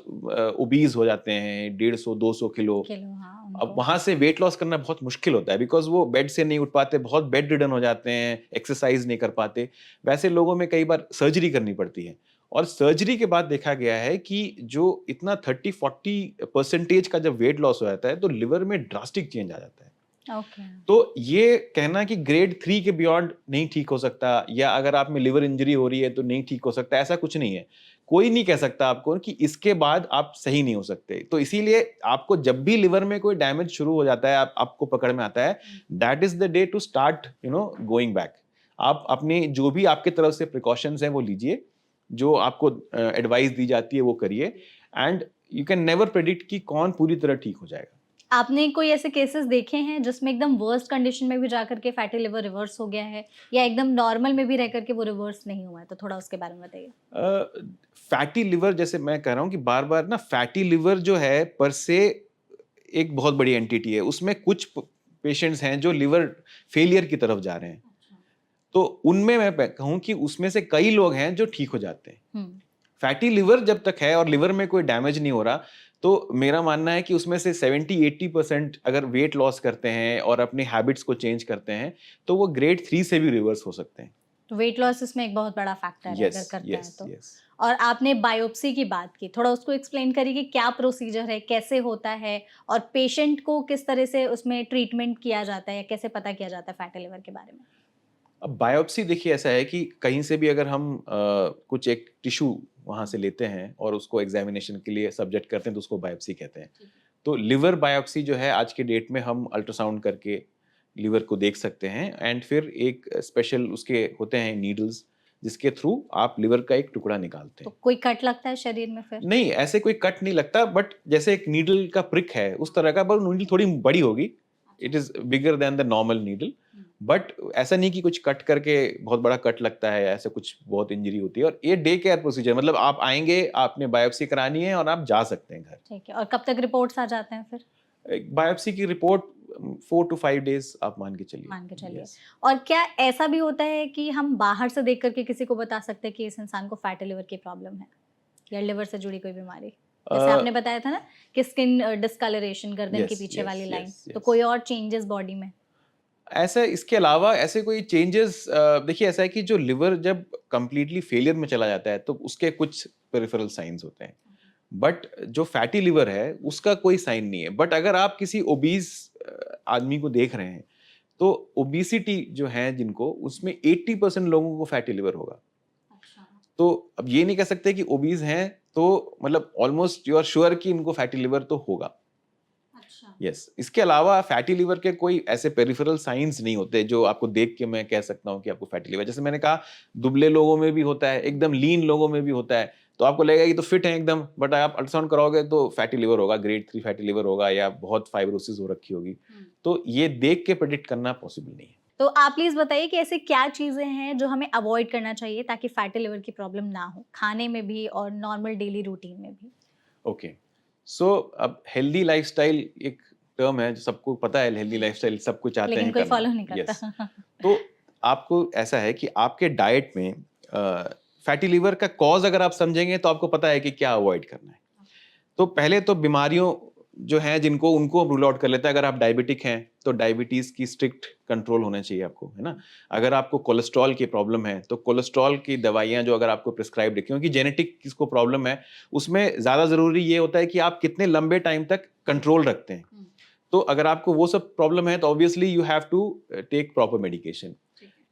B: ओबीज हो जाते हैं, 150-200 किलो।
A: हाँ,
B: अब
A: उनको।
B: वहां से वेट लॉस करना बहुत मुश्किल होता है, बिकॉज वो बेड से नहीं उठ पाते, बहुत बेड रिडन हो जाते हैं, एक्सरसाइज नहीं कर पाते। वैसे लोगों में कई बार सर्जरी करनी पड़ती है और सर्जरी के बाद देखा गया है कि जो इतना 30-40% का जब वेट लॉस हो जाता है तो लिवर में ड्रास्टिक चेंज आ जाता है।
A: ओके।
B: तो ये कहना कि ग्रेड 3 के बियॉन्ड नहीं ठीक हो सकता या अगर आप में लिवर इंजरी हो रही है तो नहीं ठीक हो सकता, ऐसा कुछ नहीं है। कोई नहीं कह सकता आपको कि इसके बाद आप सही नहीं हो सकते। तो इसीलिए आपको जब भी लिवर में कोई डैमेज शुरू हो जाता है, आपको पकड़ में आता है, that is the day to start going back. आप अपनी जो भी आपके तरफ से प्रिकॉशंस हैं वो लीजिए, जो आपको एडवाइस दी जाती है वो करिए, and you can never predict कि कौन पूरी तरह ठीक हो जाएगा।
A: आपने कोई ऐसे केसेस देखे हैं जिसमें एकदम वर्स्ट कंडीशन में भी जाकर के फैटी लिवर रिवर्स हो गया है, या एकदम नॉर्मल में भी रह करके वो रिवर्स नहीं हुआ है? तो थोड़ा उसके बारे में बताइए।
B: फैटी लिवर, जैसे मैं कह रहा हूँ कि बार बार ना, फैटी लिवर जो है पर से एक बहुत बड़ी एंटिटी है। उसमें कुछ पेशेंट्स हैं जो लिवर फेलियर की तरफ जा रहे हैं, तो उनमें मैं कहूँ कि उसमें से कई लोग हैं जो ठीक हो जाते हैं। फैटी लिवर जब तक है और लिवर में कोई डैमेज नहीं हो रहा, तो मेरा मानना है कि उसमें से 70-80% अगर वेट लॉस करते हैं और अपने हैबिट्स को चेंज करते हैं तो वो ग्रेड 3 से भी रिवर्स हो सकते हैं।
A: तो वेट लॉस इसमें एक बहुत बड़ा फैक्टर है अगर
B: यस,
A: करते हैं
B: यस,
A: तो।
B: यस।
A: और आपने बायोप्सी की बात की, थोड़ा उसको एक्सप्लेन करिए कि क्या प्रोसीजर है, कैसे होता है, और पेशेंट को किस तरह से उसमें ट्रीटमेंट किया जाता है या कैसे पता किया जाता है फैटी लिवर के बारे में?
B: अब बायोप्सी देखिए ऐसा है कि कहीं से भी अगर हम कुछ एक टिश्यू वहाँ से लेते हैं और उसको एग्जामिनेशन के लिए सब्जेक्ट करते हैं तो उसको बायोप्सी कहते हैं। तो लिवर बायोप्सी जो है आज के डेट में हम अल्ट्रासाउंड करके लिवर को देख सकते हैं, एंड फिर एक स्पेशल उसके होते हैं नीडल्स जिसके थ्रू आप लिवर का एक टुकड़ा निकालते
A: तो
B: हैं।
A: कोई कट लगता है शरीर में फिर?
B: नहीं, ऐसे कोई कट नहीं लगता, बट जैसे एक नीडल का प्रिक है उस तरह का, पर नीडल थोड़ी बड़ी होगी। It is bigger than the normal needle, but ऐसा नहीं कि कुछ कट करके बहुत बड़ा कट लगता है, ऐसा कुछ बहुत इंजरी होती है। और ये डे केयर प्रोसीजर, मतलब आप आएंगे, आपने बायोप्सी करानी है और आप जा सकते हैं घर।
A: ठीक है, और कब तक रिपोर्ट्स आ जाते हैं फिर?
B: बायोप्सी की रिपोर्ट 4 to 5 days आप मान के चलिए।
A: मान के चलिए।
B: Yes.
A: और क्या ऐसा भी होता है कि हम बाहर से देख करके किसी को बता सकते हैं कि इस इंसान को फैटी लिवर की प्रॉब्लम है या लिवर से जुड़ी कोई बीमारी? जैसे आपने बताया था ना कि स्किन डिस्कलरेशन, गर्दन के
B: Yes,
A: पीछे
B: yes,
A: वाली लाइन,
B: yes,
A: तो
B: yes.
A: कोई और चेंजेस बॉडी में?
B: ऐसा, इसके अलावा ऐसे कोई चेंजेस, देखिए ऐसा है कि जो लिवर जब कंप्लीटली फेलियर में चला जाता है तो उसके कुछ पेरिफेरल साइंस होते हैं, बट जो फैटी लिवर है उसका कोई साइन नहीं है। बट अगर आप किसी ओबीज आदमी को देख रहे हैं तो ओबिसिटी जो है जिनको, उसमें 80% लोगों को फैटी लिवर होगा। तो अब ये नहीं कह सकते कि ओबीज हैं तो मतलब ऑलमोस्ट यू आर श्योर कि इनको फैटी लिवर तो होगा। यस, इसके अलावा फैटी लिवर के कोई ऐसे पेरिफेरल साइंस नहीं होते जो आपको देख के मैं कह सकता हूँ कि आपको फैटी लिवर। जैसे मैंने कहा, दुबले लोगों में भी होता है, एकदम लीन लोगों में भी होता है, तो आपको लगेगा कि तो फिट है एकदम, बट आप अल्ट्रासाउंड कराओगे तो फैटी लिवर होगा, ग्रेड 3 फैटी लिवर होगा या बहुत फाइब्रोसिस हो रखी होगी। तो ये देख के प्रेडिक्ट करना पॉसिबल नहीं है।
A: तो आप प्लीज बताइए कि ऐसी क्या चीजें हैं जो हमें अवॉइड करना चाहिए ताकि फैटी लिवर की प्रॉब्लम ना हो, खाने में भी और नॉर्मल डेली रूटीन में भी।
B: ओके, सो अब हेल्दी लाइफस्टाइल एक टर्म है जो सबको पता है, हेल्दी लाइफस्टाइल सब कुछ चाहते
A: लेकिन
B: हैं
A: कोई
B: करना।
A: फॉलो नहीं
B: यस,
A: करता।
B: तो आपको ऐसा है कि आपके डाइट में फैटी लिवर का कॉज अगर आप समझेंगे तो आपको पता है कि क्या अवॉइड करना है। तो पहले तो बीमारियों जो हैं जिनको उनको रूल आउट कर लेते हैं। अगर आप डायबिटिक हैं तो डायबिटीज की स्ट्रिक्ट कंट्रोल होना चाहिए आपको, है ना। अगर आपको कोलेस्ट्रॉल की प्रॉब्लम है तो कोलेस्ट्रॉल की दवाइयां जो अगर आपको प्रिस्क्राइब है, क्योंकि जेनेटिक किसको प्रॉब्लम है उसमें ज्यादा जरूरी ये होता है कि आप कितने लंबे टाइम तक कंट्रोल रखते हैं। तो अगर आपको वो सब प्रॉब्लम है तो obviously you have to take proper medication.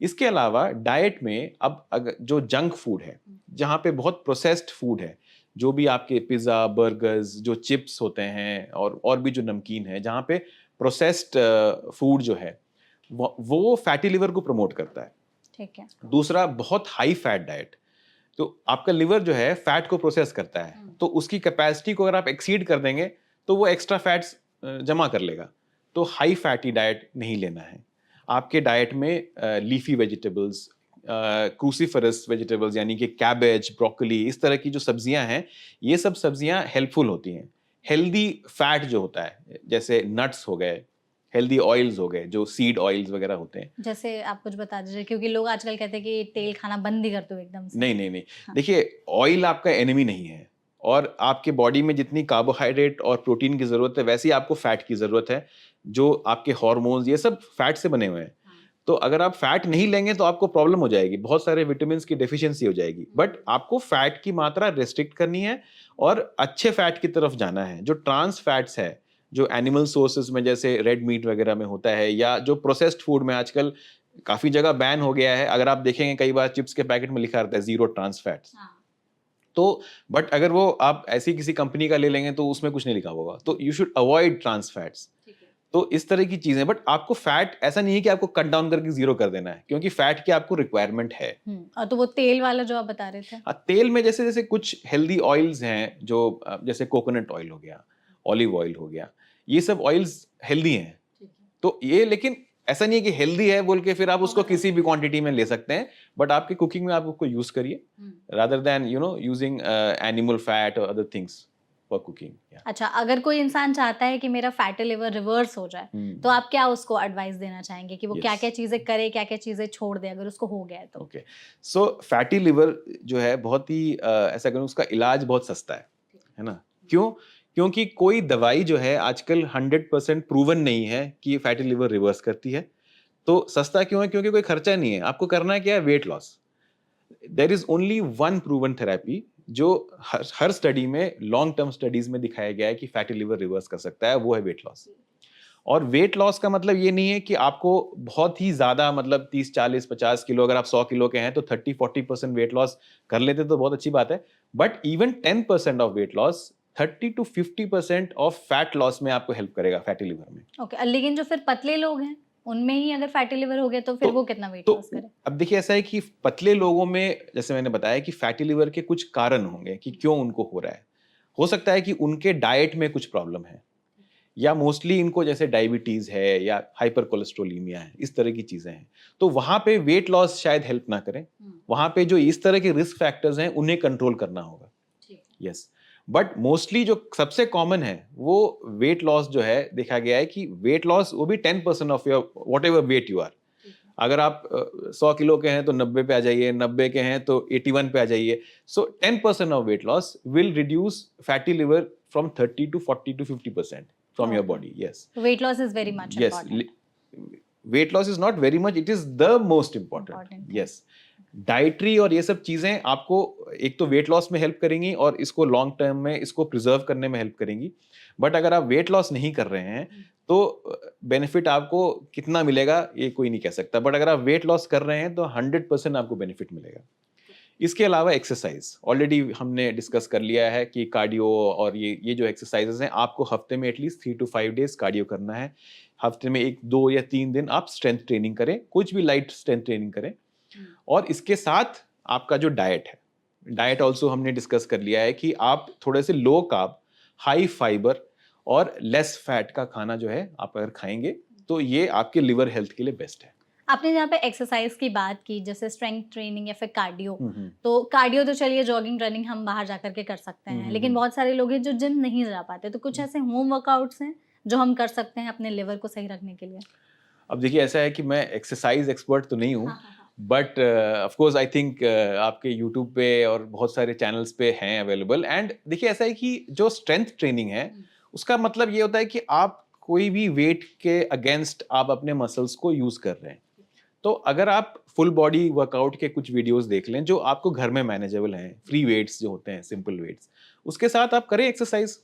B: इसके अलावा डाइट में अब अगर जो जंक फूड है, जहाँ पे बहुत प्रोसेस्ड फूड है, जो भी आपके पिज्ज़ा, बर्गर्स, जो चिप्स होते हैं और भी जो नमकीन है, जहाँ पे प्रोसेस्ड फूड जो है वो फैटी लिवर को प्रमोट करता है।
A: ठीक है।
B: दूसरा, बहुत हाई फैट डाइट, तो आपका लिवर जो है फैट को प्रोसेस करता है, तो उसकी कैपेसिटी को अगर आप एक्सीड कर देंगे तो वो एक्स्ट्रा फैट्स जमा कर लेगा। तो हाई फैटी डाइट नहीं लेना है। आपके डाइट में लीफी वेजिटेबल्स, क्रूसीफरस वेजिटेबल्स यानी कि कैबेज, ब्रोकली, इस तरह की जो सब्जियां हैं, ये सब सब्जियां हेल्पफुल होती हैं। हेल्दी फैट जो होता है, जैसे नट्स हो गए, हेल्दी ऑयल्स हो गए, जो सीड ऑयल्स वगैरह होते हैं।
A: जैसे आप कुछ बता दीजिए, क्योंकि लोग आजकल कहते हैं कि तेल खाना बंद ही कर दो एकदम से।
B: नहीं नहीं नहीं,
A: हाँ।
B: देखिए, ऑयल आपका एनिमी नहीं है, और आपके बॉडी में जितनी कार्बोहाइड्रेट और प्रोटीन की जरूरत है वैसे ही आपको फैट की जरूरत है। जो आपके हार्मोन्स ये सब फैट से बने हुए हैं। तो अगर आप फैट नहीं लेंगे तो आपको प्रॉब्लम हो जाएगी, बहुत सारे विटामिन की डेफिशिएंसी हो जाएगी। बट आपको फैट की मात्रा रेस्ट्रिक्ट करनी है और अच्छे फैट की तरफ जाना है। जो ट्रांस फैट्स है, जो एनिमल सोर्सेज में जैसे रेड मीट वगैरह में होता है, या जो प्रोसेस्ड फूड में आजकल काफी जगह बैन हो गया है। अगर आप देखेंगे कई बार चिप्स के पैकेट में लिखा रहता है जीरो ट्रांस फैट्स। तो बट अगर वो आप ऐसी किसी कंपनी का ले लेंगे तो उसमें कुछ नहीं लिखा होगा। तो you should avoid trans fats. तो इस तरह की चीजें, बट आपको फैट ऐसा नहीं है कि आपको कट डाउन करके जीरो कर देना है, क्योंकि फैट की आपको रिक्वायरमेंट है।
A: और तो वो तेल वाला जो आप बता रहे थे।
B: तेल में जैसे जैसे कुछ हेल्दी ऑयल्स हैं, जो जैसे कोकोनट ऑयल हो गया, ऑलिव ऑयल हो गया, ये सब ऑयल्स हेल्दी हैं। तो ये, लेकिन ऐसा नहीं है कि हेल्दी है बोल के फिर आप उसको किसी भी क्वांटिटी में ले सकते हैं। बट आपकी कुकिंग में आप उसको यूज करिए, rather than using animal fat और अदर थिंग्स फॉर कुकिंग।
A: अच्छा, अगर कोई इंसान चाहता है कि मेरा फैटी लिवर रिवर्स हो जाए, तो आप क्या उसको एडवाइस देना चाहेंगे कि वो
B: Yes.
A: क्या क्या चीजें करे, क्या क्या चीजें छोड़ दे अगर उसको हो गया है तो?
B: ओके, सो फैटी लिवर जो है बहुत ही ऐसा करूँ, उसका इलाज बहुत सस्ता है ना। क्यों? क्योंकि कोई दवाई जो है आजकल 100% प्रूवन नहीं है कि फैटी लिवर रिवर्स करती है। तो सस्ता क्यों है? क्योंकि कोई खर्चा नहीं है। आपको करना क्या है? Weight loss. There is only one proven therapy जो हर स्टडी में, लॉन्ग टर्म स्टडीज में दिखाया गया है कि फैटी लिवर रिवर्स कर सकता है, वो है वेट लॉस। और वेट लॉस का मतलब ये नहीं है कि आपको बहुत ही ज्यादा, मतलब 30 40 50 किलो, अगर आप 100 किलो के हैं तो 30-40% वेट लॉस कर लेते तो बहुत अच्छी बात है। But even 10% of weight loss 30-50% of fat loss में आपको हेल्प करेगा फैटी लिवर में।
A: ओके, लेकिन जो फिर पतले लोग हैं उनमें ही अगर फैटी लिवर हो गया तो फिर
B: तो
A: वो कितना वेट
B: तो
A: लॉस करे?
B: अब देखिए, ऐसा है कि पतले लोगों में, जैसे मैंने बताया कि फैटी लिवर के कुछ कारण होंगे कि क्यों उनको हो रहा है। हो सकता है कि उनके डाइट में कुछ प्रॉब्लम है, या मोस्टली इनको जैसे डायबिटीज है या हाइपर कोलेस्ट्रोलीमिया है, इस तरह की चीजें हैं। तो वहां पे वेट लॉस शायद हेल्प ना करें। वहां पे जो इस तरह के रिस्क फैक्टर्स हैं उन्हें कंट्रोल करना होगा। यस, बट मोस्टली जो सबसे कॉमन है वो वेट लॉस जो है, देखा गया है कि वेट लॉस वो भी 10% of your whatever weight you are. अगर आप 100 किलो के हैं तो 90 पे आ जाइए, 90 के हैं तो 81 पे आ जाइए। सो 10% of weight loss will reduce fatty liver from 30 to 40 to 50% from your body. Yes.
A: Weight loss is very much
B: Yes.
A: Important.
B: Weight loss is not very much, it is the most important.
A: Important thing.
B: Yes. Dietary और ये सब चीजें आपको एक तो वेट लॉस में हेल्प करेंगी और इसको लॉन्ग टर्म में इसको प्रिजर्व करने में हेल्प करेंगी। बट अगर आप वेट लॉस नहीं कर रहे हैं तो बेनिफिट आपको कितना मिलेगा ये कोई नहीं कह सकता। बट अगर आप वेट लॉस कर रहे हैं तो 100% आपको बेनिफिट मिलेगा। इसके अलावा एक्सरसाइज ऑलरेडी हमने डिस्कस कर लिया है कि कार्डियो और ये जो एक्सरसाइजेस हैं, आपको हफ्ते में एटलीस्ट 3 to 5 डेज कार्डियो करना है। हफ्ते में 1 2 या 3 दिन आप स्ट्रेंथ ट्रेनिंग करें, कुछ भी लाइट स्ट्रेंथ ट्रेनिंग करें। और इसके साथ आपका जो डाइट है, डाइट ऑल्सो हमने डिस्कस कर लिया है कि आप थोड़े से लो कार्ब, हाई फाइबर और लेस फैट का खाना जो है आप अगर खाएंगे तो ये आपके लिवर हेल्थ के लिए बेस्ट है।
A: आपने जहाँ पे एक्सरसाइज की बात की, जैसे स्ट्रेंथ ट्रेनिंग या फिर कार्डियो,
B: हम्म,
A: तो कार्डियो तो चलिए जॉगिंग रनिंग हम बाहर जाकर के कर सकते हैं, लेकिन
B: हम्म।
A: बहुत सारे लोग हैं जो जिम नहीं जा पाते, तो कुछ ऐसे होम वर्कआउट्स हैं जो हम कर सकते हैं अपने लिवर को सही रखने के लिए?
B: अब देखिए ऐसा है कि मैं एक्सरसाइज एक्सपर्ट तो नहीं हूँ,
A: हाँ, हाँ, हाँ।
B: But of course I think आपके यूट्यूब पे और बहुत सारे चैनल्स पे हैं अवेलेबल। एंड देखिए ऐसा है कि जो स्ट्रेंथ ट्रेनिंग है उसका मतलब ये होता है कि आप कोई भी वेट के अगेंस्ट आप अपने मसल्स को यूज कर रहे हैं। तो अगर आप फुल बॉडी वर्कआउट के कुछ वीडियोस देख लें जो आपको घर में मैनेजेबल हैं, फ्री वेट्स जो होते हैं, सिंपल वेट्स, उसके साथ आप करें एक्सरसाइज,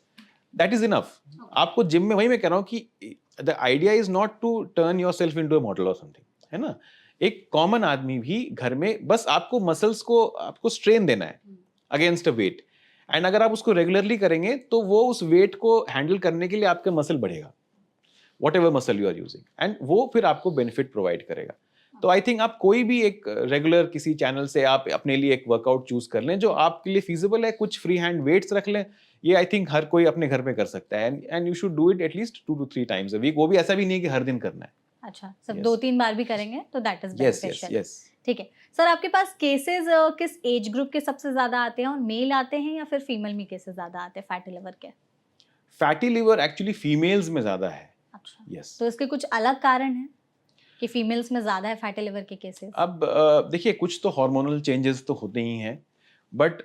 B: दैट इज इनफ। आपको जिम में, वही मैं कह रहा हूँ कि the idea is not to turn yourself into a model और समथिंग, है ना। एक कॉमन आदमी भी घर में बस आपको मसल्स को आपको स्ट्रेन देना है अगेंस्ट अ वेट। एंड अगर आप उसको रेगुलरली करेंगे तो वो उस वेट को हैंडल करने के लिए आपका मसल बढ़ेगा, whatever muscle you are using, and वो फिर आपको बेनिफिट प्रोवाइड करेगा। तो आई थिंक आप कोई भी एक रेगुलर किसी चैनल से आप अपने लिए एक वर्कआउट चूज कर लें जो आपके लिए फिजिबल है, कुछ फ्री हैंड वेट्स रख लें। ये आई थिंक हर कोई अपने घर में कर सकता है, and you should do it at least 2 to 3 times a week. वो भी ऐसा भी नहीं कि हर दिन करना है।
A: अच्छा, सब
B: Yes.
A: 2-3 बार भी करेंगे तो that is
B: yes yes
A: beneficial.
B: Yes.
A: ठीक है। सर, आपके पास केसेस किस एज ग्रुप के सबसे ज्यादा आते हैं, और मेल आते हैं या फिर फीमेल में केसेस ज्यादा आते हैं फैटी लिवर के?
B: फैटी लिवर एक्चुअली फीमेल्स में ज्यादा है।
A: अच्छा,
B: यस।
A: तो इसके कुछ अलग कारण हैं कि फीमेल्स में ज्यादा है फैटी लिवर के केसेस?
B: अब देखिए कुछ तो हार्मोनल चेंजेस तो होते ही हैं, बट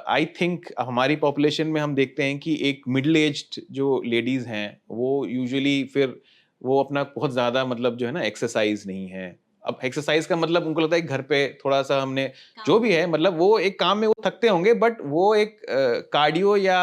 B: आई थिंक हमारी पॉपुलेशन में हम देखते हैं कि एक मिडिल एज्ड जो लेडीज हैं वो यूजुअली फिर वो अपना बहुत ज़्यादा मतलब जो है ना एक्सरसाइज नहीं है। अब एक्सरसाइज का मतलब उनको लगता है कि घर पे थोड़ा सा हमने जो भी है, मतलब वो एक काम में वो थकते होंगे, बट वो एक कार्डियो या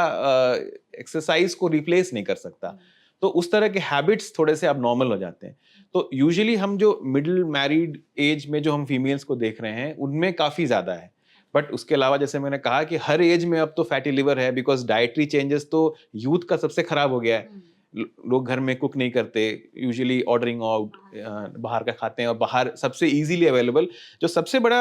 B: एक्सरसाइज को रिप्लेस नहीं कर सकता। तो उस तरह के हैबिट्स थोड़े से अब नॉर्मल हो जाते हैं। तो यूजुअली हम जो मिडिल मैरिड एज में जो हम फीमेल्स को देख रहे हैं उनमें काफ़ी ज़्यादा है। बट उसके अलावा जैसे मैंने कहा कि हर एज में अब तो फैटी लिवर है, बिकॉज डाइटरी चेंजेस तो यूथ का सबसे खराब हो गया है। लोग घर में कुक नहीं करते, यूजुअली ऑर्डरिंग आउट, बाहर का खाते हैं, और बाहर सबसे इजीली अवेलेबल। जो सबसे बड़ा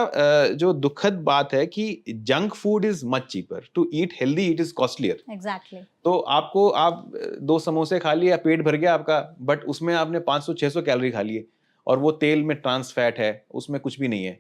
B: जो दुखद बात है कि junk food is much cheaper to eat healthy, it is costlier.
A: Exactly.
B: तो आपको आप 2 समोसे खा लिए, पेट भर गया आपका, बट उसमें आपने 500-600 कैलोरी खा लिए, और वो तेल में ट्रांस फैट है, उसमें कुछ भी नहीं है।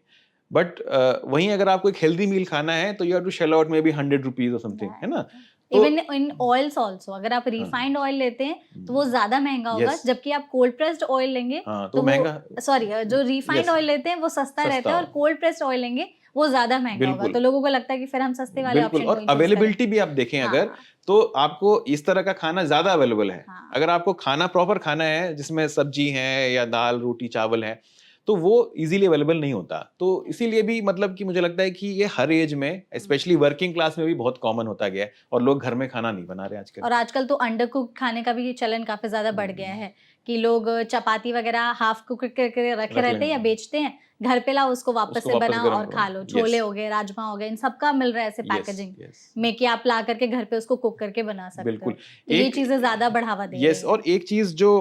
B: बट वहीं अगर आपको एक हेल्दी मील खाना है तो you have to shell out maybe 100 rupees और समथिंग, है ना। तो
A: इवन इन ऑयल्स ऑल्सो, अगर आप रिफाइंड ऑयल लेते हैं तो वो ज्यादा महंगा होगा,
B: यस,
A: जबकि आप कोल्ड प्रेस्ड ऑयल लेंगे
B: हाँ
A: तो
B: तो महंगा,
A: वो, सॉरी, जो रिफाइंड
B: यस,
A: ऑयल लेते हैं वो सस्ता रहता है, और
B: सस्ता,
A: कोल्ड प्रेस्ड ऑयल लेंगे वो ज्यादा महंगा होगा,
B: बिल्कुल
A: तो लोगों को लगता है कि फिर हम सस्ते वाले
B: बिल्कुल।
A: ऑप्शन को
B: और
A: ही चूज करें।
B: अवेलेबिलिटी भी आप देखें अगर,
A: हाँ,
B: तो आपको इस तरह का खाना ज्यादा अवेलेबल है।
A: हाँ।
B: अगर आपको खाना प्रॉपर खाना है जिसमें सब्जी है या दाल रोटी चावल है, तो वो इजीली अवेलेबल नहीं होता। तो इसीलिए भी मतलब कि मुझे लगता है कि ये हर एज में, स्पेशली वर्किंग क्लास में भी बहुत कॉमन होता गया है, और लोग घर में खाना नहीं बना रहे आजकल।
A: और आजकल तो अंडर कुक खाने का भी चलन काफी ज्यादा बढ़ गया है कि लोग चपाती वगैरह हाफ कुक करके रखे
B: रख
A: रहते हैं या
B: लें,
A: बेचते हैं, घर पे लाओ, उसको वापस
B: उसको
A: से
B: वापस
A: बना
B: गरम
A: और खा लो।
B: करो।
A: छोले
B: यस
A: हो गए, राजमा हो गए, इन सबका मिल रहा है ऐसे
B: यस
A: पैकेजिंग
B: यस,
A: में कि आप ला करके घर पे उसको कुक करके बना सकते हो।
B: बिल्कुल।
A: तो ये
B: एक
A: चीजें ज्यादा बढ़ावा दे
B: यस,
A: रही हैं।
B: और एक चीज जो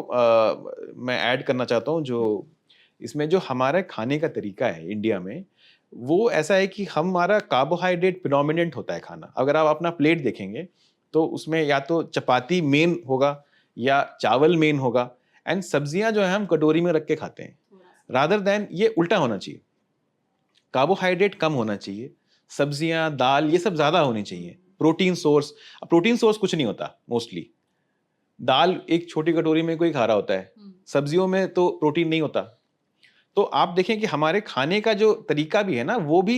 B: मैं ऐड करना चाहता हूँ, जो इसमें जो हमारा खाने का तरीका है इंडिया में, वो ऐसा है कि हमारा कार्बोहाइड्रेट प्रिडोमिनेंट होता है खाना। अगर आप अपना प्लेट देखेंगे तो उसमें या तो चपाती मेन होगा या चावल मेन होगा, एंड सब्जियां जो है हम कटोरी में रख के खाते हैं, रादर देन ये उल्टा होना चाहिए। कार्बोहाइड्रेट कम होना चाहिए, सब्जियां दाल ये सब ज्यादा होनी चाहिए। प्रोटीन सोर्स कुछ नहीं होता मोस्टली। दाल एक छोटी कटोरी में कोई खा रहा होता है, सब्जियों में तो प्रोटीन नहीं होता। तो आप देखें कि हमारे खाने का जो तरीका भी है ना, वो भी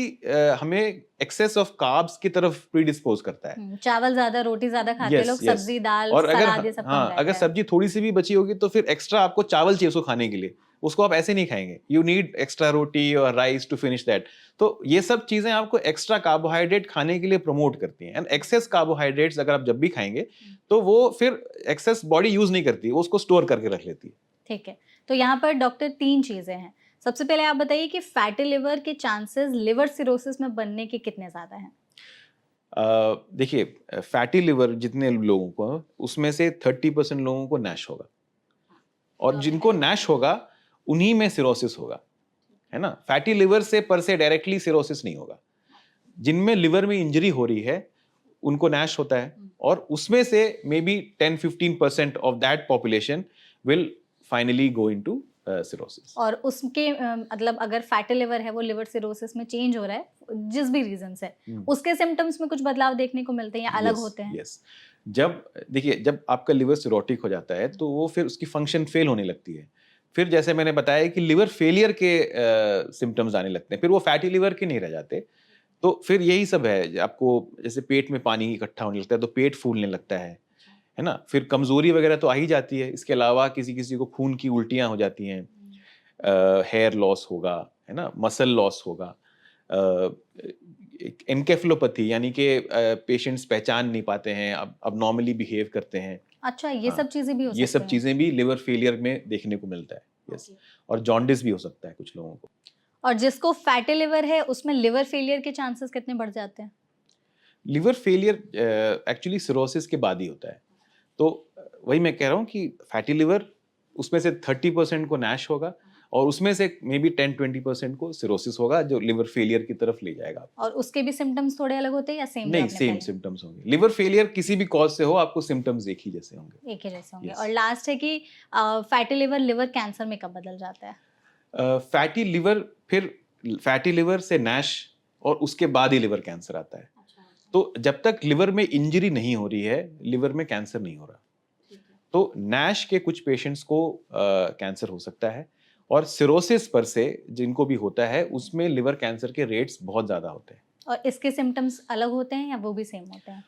B: हमें एक्सेस ऑफ कार्ब्स की तरफ प्रीडिस्पोज करता है।
A: चावल ज्यादा, रोटी ज्यादा खाते हैं
B: यस
A: लोग,
B: यस।
A: सब्जी दाल
B: और अगर
A: सलाद ये सब कम
B: हाँ, अगर
A: रहता है।
B: सब्जी थोड़ी सी भी बची होगी तो फिर एक्स्ट्रा आपको चावल चाहिए उसको खाने के लिए, उसको आप ऐसे नहीं खाएंगे, यू नीड एक्स्ट्रा रोटी और राइस टू फिनिश दैट। तो ये सब चीजें आपको एक्स्ट्रा कार्बोहाइड्रेट खाने के लिए प्रमोट करती हैं, एंड एक्सेस कार्बोहाइड्रेट्स अगर आप जब भी खाएंगे तो वो फिर एक्सेस बॉडी यूज नहीं करती, वो उसको स्टोर करके रख लेती है।
A: ठीक है, तो यहाँ पर डॉक्टर 3 चीजें हैं। सबसे पहले आप बताइए कि फैटी लिवर के चांसेस लिवर सिरोसिस में बनने के कितने ज्यादा हैं?
B: देखिए फैटी लिवर जितने लोगों को, उसमें से 30% लोगों को नैश होगा, और जिनको नैश होगा उन्हीं में सिरोसिस होगा, है ना। फैटी लिवर से पर से डायरेक्टली सिरोसिस नहीं होगा। जिनमें लिवर में इंजरी हो रही है उनको नैश होता है, और उसमें से may be 10-15% of that population will finally go into cirrhosis.
A: और उसके मतलब अगर फैटी लिवर है वो लिवर सिरोसिस में चेंज हो रहा है जिस भी रीजन से, उसके सिम्टम्स में कुछ बदलाव देखने को मिलते हैं या अलग होते हैं?
B: यस, जब देखिए जब आपका लिवर सिरोटिक हो जाता है तो वो फिर उसकी फंक्शन फेल होने लगती है। फिर जैसे मैंने बताया कि लिवर फेलियर के सिम्टम्स आने लगते हैं, फिर वो फैटी लिवर के नहीं रह जाते। तो फिर यही सब है, आपको जैसे पेट में पानी इकट्ठा होने लगता है तो पेट फूलने लगता है ना? फिर कमजोरी वगैरह तो आ ही जाती है। इसके अलावा किसी किसी को खून की उल्टियां हो जाती हैं, हेयर लॉस होगा, है ना, मसल लॉस होगा, एनकेफेलोपैथी यानी कि पेशेंट्स पहचान नहीं पाते हैं, अब नॉर्मली बिहेव करते हैं।
A: अच्छा, ये
B: हाँ,
A: सब चीजें भी हो
B: ये
A: सकते
B: सब
A: हैं?
B: चीजें भी लिवर फेलियर में देखने को मिलता है। यस, और जॉन्डिस भी हो सकता है कुछ लोगों को।
A: और जिसको फैटी लिवर है उसमें लिवर फेलियर के चांसेस कितने बढ़ जाते हैं?
B: लिवर फेलियर एक्चुअली सिरोसिस के बाद ही होता है। तो वही मैं कह रहा हूँ कि फैटी लिवर, उसमें से 30% को नैश होगा और उसमें से मे बी 10-20% को सिरोसिस होगा जो लिवर फेलियर की तरफ ले जाएगा आपको।
A: और उसके भी सिम्टम्स थोड़े अलग होते हैं या सेम जो
B: नहीं,
A: आपने
B: सेम
A: पहले?
B: सिम्टम्स होंगे। लिवर फेलियर किसी भी कॉज से हो, आपको सिम्टम्स एक ही जैसे होंगे।
A: एक ही जैसे होंगे। और
B: यस।
A: लास्ट है कि फैटी लिवर लिवर कैंसर में कब बदल जाता है?
B: फैटी लिवर, फिर फैटी लिवर से नैश और उसके बाद ही लिवर कैंसर आता है। तो जब तक लिवर में इंजरी नहीं हो रही है, लिवर में कैंसर नहीं हो रहा। तो नैश के कुछ पेशेंट्स को कैंसर हो सकता है और सिरोसिस पर से जिनको भी होता है उसमें लिवर कैंसर के रेट्स बहुत ज़्यादा होते हैं।
A: और इसके सिम्टम्स अलग होते हैं या वो भी सेम होते हैं?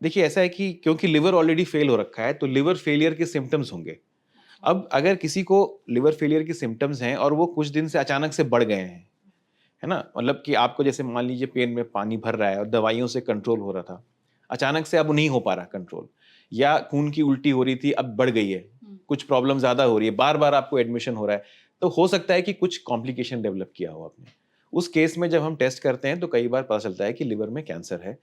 B: देखिए ऐसा है कि क्योंकि लिवर ऑलरेडी फेल हो रखा है तो लिवर फेलियर के सिम्टम्स होंगे। अब अगर किसी को लिवर फेलियर के सिम्टम्स हैं और वो कुछ दिन से अचानक से बढ़ गए हैं, है ना? मतलब कि आपको जैसे मान लीजिए पेट में पानी भर रहा है और दवाइयों से कंट्रोल हो रहा था, अचानक से अब नहीं हो पा रहा कंट्रोल, या खून की उल्टी हो रही थी अब बढ़ गई है, कुछ प्रॉब्लम ज़्यादा हो रही है, बार-बार आपको एडमिशन हो रहा है, तो हो सकता है कि कुछ कॉम्प्लिकेशन डेवलप किया हो आपने। उस केस में जब हम टेस्ट करते हैं तो कई बार पता चलता है कि लिवर में कैंसर है।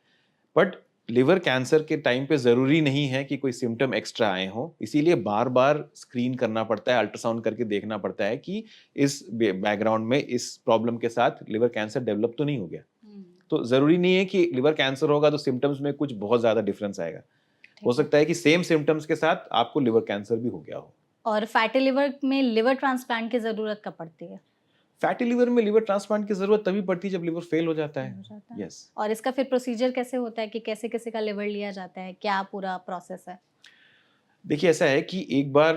B: बट लिवर कैंसर के टाइम पे ज़रूरी नहीं है कि कोई सिम्पटम एक्स्ट्रा आए हों, इसीलिए बार-बार स्क्रीन करना पड़ता है, अल्ट्रासाउंड करके देखना पड़ता है कि इस बैकग्राउंड में इस प्रॉब्लम के साथ लिवर कैंसर डेवलप तो नहीं हो गया। तो ज़रूरी नहीं है कि लिवर कैंसर होगा तो सिम्पटम्स में कुछ बहुत ज़्यादा डिफरेंस आएगा। हो सकता है कि सेम सिम्पटम्स के साथ आपको लिवर कैंसर भी हो गया हो।
A: और फैटी लिवर में लिवर ट्रांसप्लांट की ज़रूरत कब पड़ती है?
B: फैटी लिवर में लिवर ट्रांसप्लांट की ज़रूरत तभी पड़ती है जब लिवर फेल हो जाता
A: हो
B: है।
A: जाता है।
B: यस।
A: और इसका फिर प्रोसीजर कैसे होता है कि कैसे किसी का लिवर लिया जाता है? क्या पूरा प्रोसेस है?
B: देखिए ऐसा है कि एक बार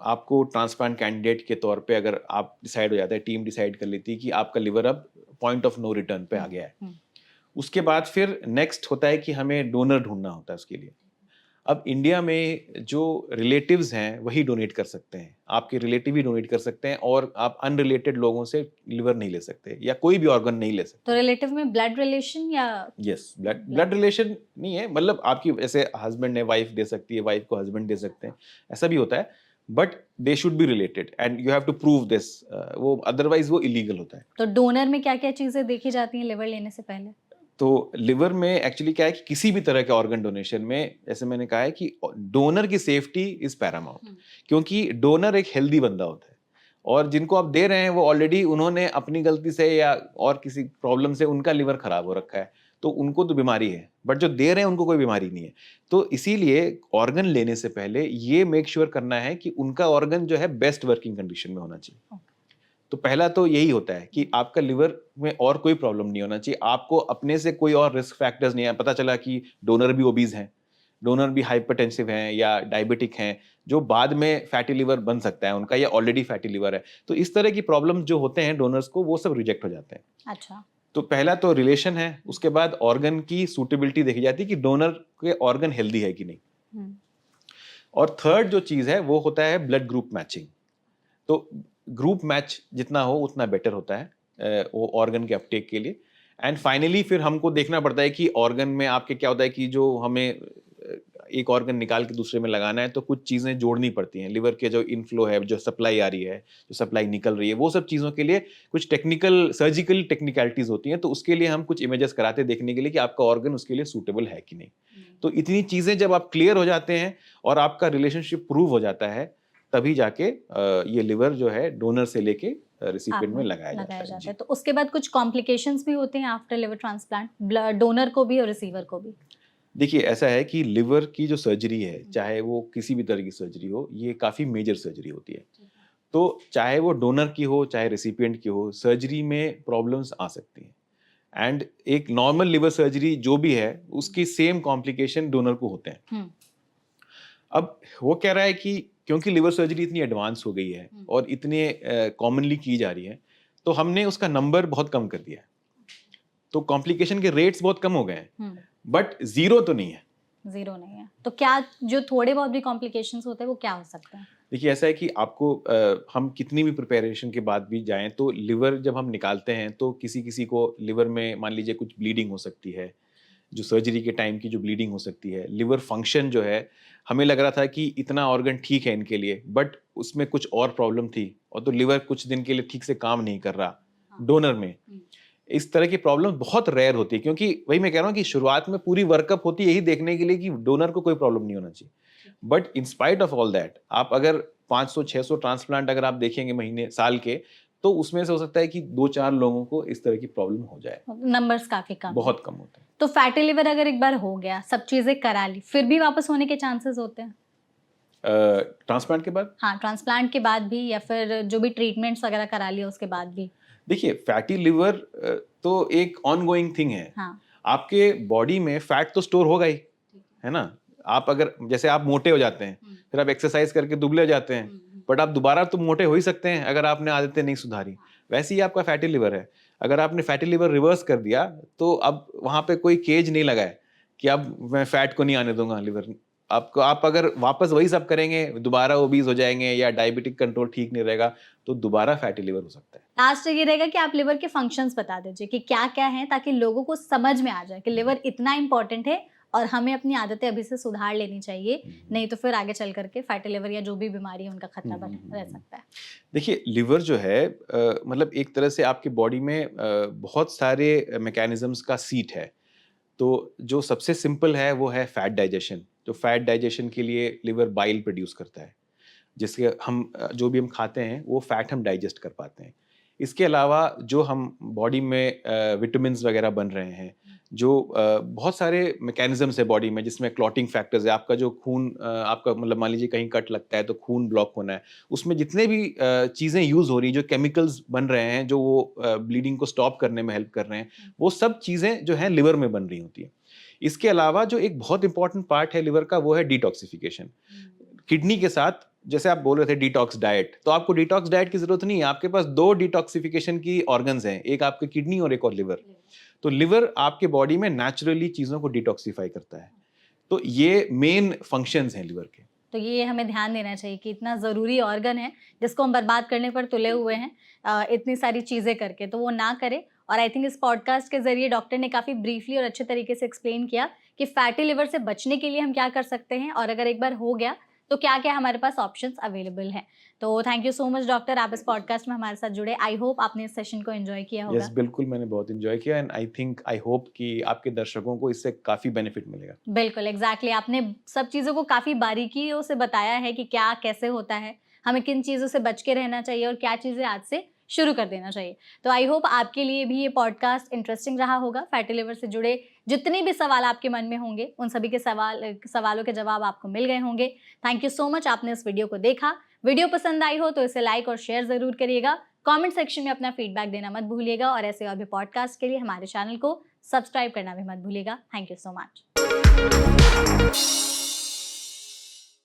B: आपको ट्रांसप्लांट कैंडिडेट के तौर पे अगर आप डिसाइड हो जाता है, टीम डिसाइड कर लेती है कि आपका लिवर अब पॉइंट ऑफ नो रिटर्न पे आ गया है।
A: हुँ।
B: उसके बाद फिर नेक्स्ट होता है कि हमें डोनर ढूँढना होता है उसके लिए। अब इंडिया में जो रिलेटिव्स हैं वही डोनेट कर सकते हैं। आपके रिलेटिव ही डोनेट कर सकते हैं और आप अनरिलेटेड लोगों से लिवर नहीं ले सकते या कोई भी ऑर्गन नहीं ले
A: तो
B: सकते।
A: रिलेटिव में ब्लड रिलेशन या
B: यस, ब्लड रिलेशन नहीं है, मतलब आपकी ऐसे हस्बैंड है, वाइफ दे सकती है, वाइफ को हस्बैंड दे सकते हैं, ऐसा भी होता है। But they should be related and you have to prove this, वो अदरवाइज वो इलीगल होता है।
A: तो डोनर में क्या-क्या चीज़ें देखी जाती हैं लिवर लेने से पहले?
B: तो लिवर में एक्चुअली क्या है कि किसी भी तरह के ऑर्गन डोनेशन में जैसे मैंने कहा है कि डोनर की सेफ्टी इज पैरामाउंट, क्योंकि डोनर एक हेल्दी बंदा होता है और जिनको आप दे रहे हैं वो ऑलरेडी उन्होंने अपनी गलती से या और किसी प्रॉब्लम से उनका लिवर खराब हो रखा है, तो उनको तो बीमारी है, बट जो दे रहे हैं उनको कोई बीमारी नहीं है। तो इसीलिए ऑर्गन लेने से पहले ये मेक श्योर करना है कि उनका ऑर्गन जो है बेस्ट वर्किंग कंडीशन में होना चाहिए। तो पहला तो यही होता है कि आपका लिवर में और कोई प्रॉब्लम नहीं होना चाहिए, आपको अपने से कोई और रिस्क फैक्टर्स नहीं है। पता चला कि डोनर भी ओबीज हैं, डोनर भी हाइपरटेंसिव हैं या डायबिटिक हैं, जो बाद में फैटी लिवर बन सकता है उनका, या ऑलरेडी फैटी लिवर है। तो इस तरह की प्रॉब्लम जो होते हैं डोनर्स को, वो सब रिजेक्ट हो जाते हैं।
A: अच्छा।
B: तो पहला तो रिलेशन है, उसके बाद ऑर्गन की सूटेबिलिटी देखी जाती है कि डोनर के ऑर्गन हेल्दी है कि नहीं।
A: हुँ।
B: और थर्ड जो चीज़ है वो होता है ब्लड ग्रुप मैचिंग। तो ग्रुप मैच जितना हो उतना बेटर होता है वो ऑर्गन के अपटेक के लिए। एंड फाइनली फिर हमको देखना पड़ता है कि ऑर्गन में आपके क्या होता है कि जो हमें एक ऑर्गन निकाल के दूसरे में लगाना है तो कुछ चीज़ें जोड़नी पड़ती हैं। लिवर के जो इनफ्लो है, जो सप्लाई आ रही है, जो सप्लाई निकल रही है, वो सब चीज़ों के लिए कुछ टेक्निकल सर्जिकल टेक्निकलिटीज़ होती हैं। तो उसके लिए हम कुछ इमेजेस कराते हैं देखने के लिए कि आपका ऑर्गन उसके लिए सूटेबल है कि नहीं। तो इतनी चीज़ें जब आप क्लियर हो जाते हैं और आपका रिलेशनशिप प्रूव हो जाता है, तभी जाके ये लिवर जो है डोनर से लेके रिसिपिएंट में लगाया जाता है। जी।
A: तो उसके बाद कुछ कॉम्प्लिकेशंस भी होते हैं आफ्टर लिवर ट्रांसप्लांट, डोनर को भी और रिसीवर को भी?
B: देखिए ऐसा है कि लिवर की जो सर्जरी है, चाहे वो किसी भी तरह की सर्जरी हो, ये काफ़ी मेजर सर्जरी होती है। तो चाहे वो डोनर की हो, चाहे रेसिपिएंट की हो, सर्जरी में प्रॉब्लम्स आ सकती हैं। एंड एक नॉर्मल लिवर सर्जरी जो भी है, उसकी सेम कॉम्प्लिकेशन डोनर को होते हैं।
A: हम्म,
B: अब वो कह रहा है कि क्योंकि लिवर सर्जरी इतनी एडवांस हो गई है और इतने कॉमनली की जा रही है, तो हमने उसका नंबर बहुत कम कर दिया है। तो कॉम्प्लिकेशन के रेट्स बहुत कम हो गए हैं, बट ज़ीरो तो नहीं है।
A: जीरो नहीं है, तो क्या जो थोड़े बहुत भी कॉम्प्लिकेशंस होते हैं वो क्या हो सकते हैं?
B: देखिए ऐसा है कि आपको हम कितनी भी प्रिपरेशन के बाद भी जाएं तो लिवर जब हम निकालते हैं तो किसी किसी को लिवर में मान लीजिए कुछ ब्लीडिंग हो सकती है, जो सर्जरी के टाइम की जो ब्लीडिंग हो सकती है, लिवर फंक्शन जो है, हमें लग रहा था कि इतना ऑर्गन ठीक है इनके लिए, बट उसमें कुछ और प्रॉब्लम थी और तो लिवर कुछ दिन के लिए ठीक से काम नहीं कर रहा डोनर में। इस तरह की प्रॉब्लम बहुत रेयर होती है, क्योंकि वही मैं कह रहा हूँ कि शुरुआत में पूरी वर्कअप होती है यही देखने के लिए कि डोनर को कोई प्रॉब्लम नहीं होना चाहिए। But in spite of all that, आप अगर 500-600 ट्रांसप्लांट अगर आप देखेंगे महीने साल के, तो उसमें से हो सकता है कि 2-4 लोगों को इस तरह की प्रॉब्लम हो जाए।
A: नंबर्स काफी कम
B: बहुत कम होते हैं।
A: तो फैटी लिवर अगर एक बार हो गया, सब चीजें करा ली, फिर भी वापस होने के चांसेस होते हैं?
B: ट्रांसप्लांट के बाद
A: हाँ, ट्रांसप्लांट के बाद भी या फिर जो भी ट्रीटमेंट्स वगैरह करा लिया उसके बाद भी?
B: देखिए फैटी लिवर तो एक ऑनगोइंग थिंग है।
A: हाँ,
B: आपके बॉडी में फैट तो स्टोर होगा ही, है ना? आप अगर जैसे आप मोटे हो जाते हैं, फिर आप एक्सरसाइज करके दुबले हो जाते हैं, बट आप दोबारा तो मोटे हो ही सकते हैं अगर आपने आदतें नहीं सुधारी। वैसे ही आपका फैटी लिवर है। अगर आपने फैटी लिवर रिवर्स कर दिया, तो अब वहाँ पे कोई केज नहीं लगा है कि अब मैं फैट को नहीं आने दूंगा लिवर। आपको आप अगर वापस वही सब करेंगे, दोबारा ओबीज हो जाएंगे या डायबिटिक कंट्रोल ठीक नहीं रहेगा, तो दोबारा फैटी लिवर हो सकता है।
A: लास्ट ये रहेगा कि आप लिवर के फंक्शंस बता दीजिए कि क्या क्या हैं, ताकि लोगों को समझ में आ जाए कि लिवर इतना इंपॉर्टेंट है और हमें अपनी आदतें अभी से सुधार लेनी चाहिए, नहीं तो फिर आगे चल करके फैटी लिवर या जो भी बीमारी है उनका खतरा बना रह सकता है।
B: देखिए लिवर जो है मतलब एक तरह से आपकी बॉडी में बहुत सारे मैकेनिज्म्स का सीट है। तो जो सबसे सिंपल है वो है फैट डाइजेशन। तो फैट डाइजेशन के लिए लिवर बाइल प्रोड्यूस करता है, जिसके हम जो भी हम खाते हैं वो फैट हम डाइजेस्ट कर पाते हैं। इसके अलावा जो हम बॉडी में विटामिन्स वगैरह बन रहे हैं, जो बहुत सारे मैकेनिज्म्स है बॉडी में, जिसमें क्लॉटिंग फैक्टर्स है। आपका जो खून आपका मतलब मान लीजिए कहीं कट लगता है तो खून ब्लॉक होना है, उसमें जितने भी चीज़ें यूज़ हो रही हैं, जो केमिकल्स बन रहे हैं, जो वो ब्लीडिंग को स्टॉप करने में हेल्प कर रहे हैं, वो सब चीज़ें जो हैं लिवर में बन रही होती हैं। इसके अलावा जो एक बहुत इंपॉर्टेंट पार्ट है लिवर का, वो है डिटॉक्सिफिकेशन। किडनी के साथ, जैसे आप बोल रहे थे डिटॉक्स डाइट, तो आपको डिटॉक्स डाइट की जरूरत नहीं है। आपके पास 2 डिटॉक्सिफिकेशन की ऑर्गन्स हैं, एक आपकी किडनी और एक और लिवर। तो लिवर आपके बॉडी में नेचुरली चीजों को डिटॉक्सिफाई करता है। तो ये मेन फंक्शंस हैं लिवर के।
A: तो ये हमें ध्यान देना चाहिए कि इतना ज़रूरी ऑर्गन है जिसको हम बर्बाद करने पर तुले हुए हैं, इतनी सारी चीज़ें करके, तो वो ना करें। और आई थिंक इस पॉडकास्ट के ज़रिए डॉक्टर ने काफ़ी ब्रीफली और अच्छे तरीके से एक्सप्लेन किया कि फैटी लिवर से बचने के लिए हम क्या कर सकते हैं, और अगर एक बार हो गया तो क्या क्या हमारे पास ऑप्शंस अवेलेबल हैं। तो thank you so much doctor, आप इस पॉडकास्ट में हमारे साथ जुड़े। आई होप आपने इस सेशन को एंजॉय किया होगा।
B: यस बिल्कुल, मैंने बहुत एंजॉय किया एंड आई होप कि आपके दर्शकों को इससे काफी बेनिफिट मिलेगा।
A: बिल्कुल, एग्जैक्टली आपने सब चीज़ों को काफ़ी बारीकियों से बताया है कि क्या कैसे होता है, हमें किन चीज़ों से बच के रहना चाहिए और क्या चीज़ें आज से शुरू कर देना चाहिए। तो आई होप आपके लिए भी ये पॉडकास्ट इंटरेस्टिंग रहा होगा। फैटी लिवर से जुड़े जितने भी सवाल आपके मन में होंगे, उन सभी के सवालों के जवाब आपको मिल गए होंगे। थैंक यू सो मच, आपने इस वीडियो को देखा। वीडियो पसंद आई हो तो इसे लाइक और शेयर ज़रूर करिएगा। कमेंट सेक्शन में अपना फीडबैक देना मत भूलिएगा, और ऐसे और भी पॉडकास्ट के लिए हमारे चैनल को सब्सक्राइब करना भी मत भूलिएगा। Thank you so much.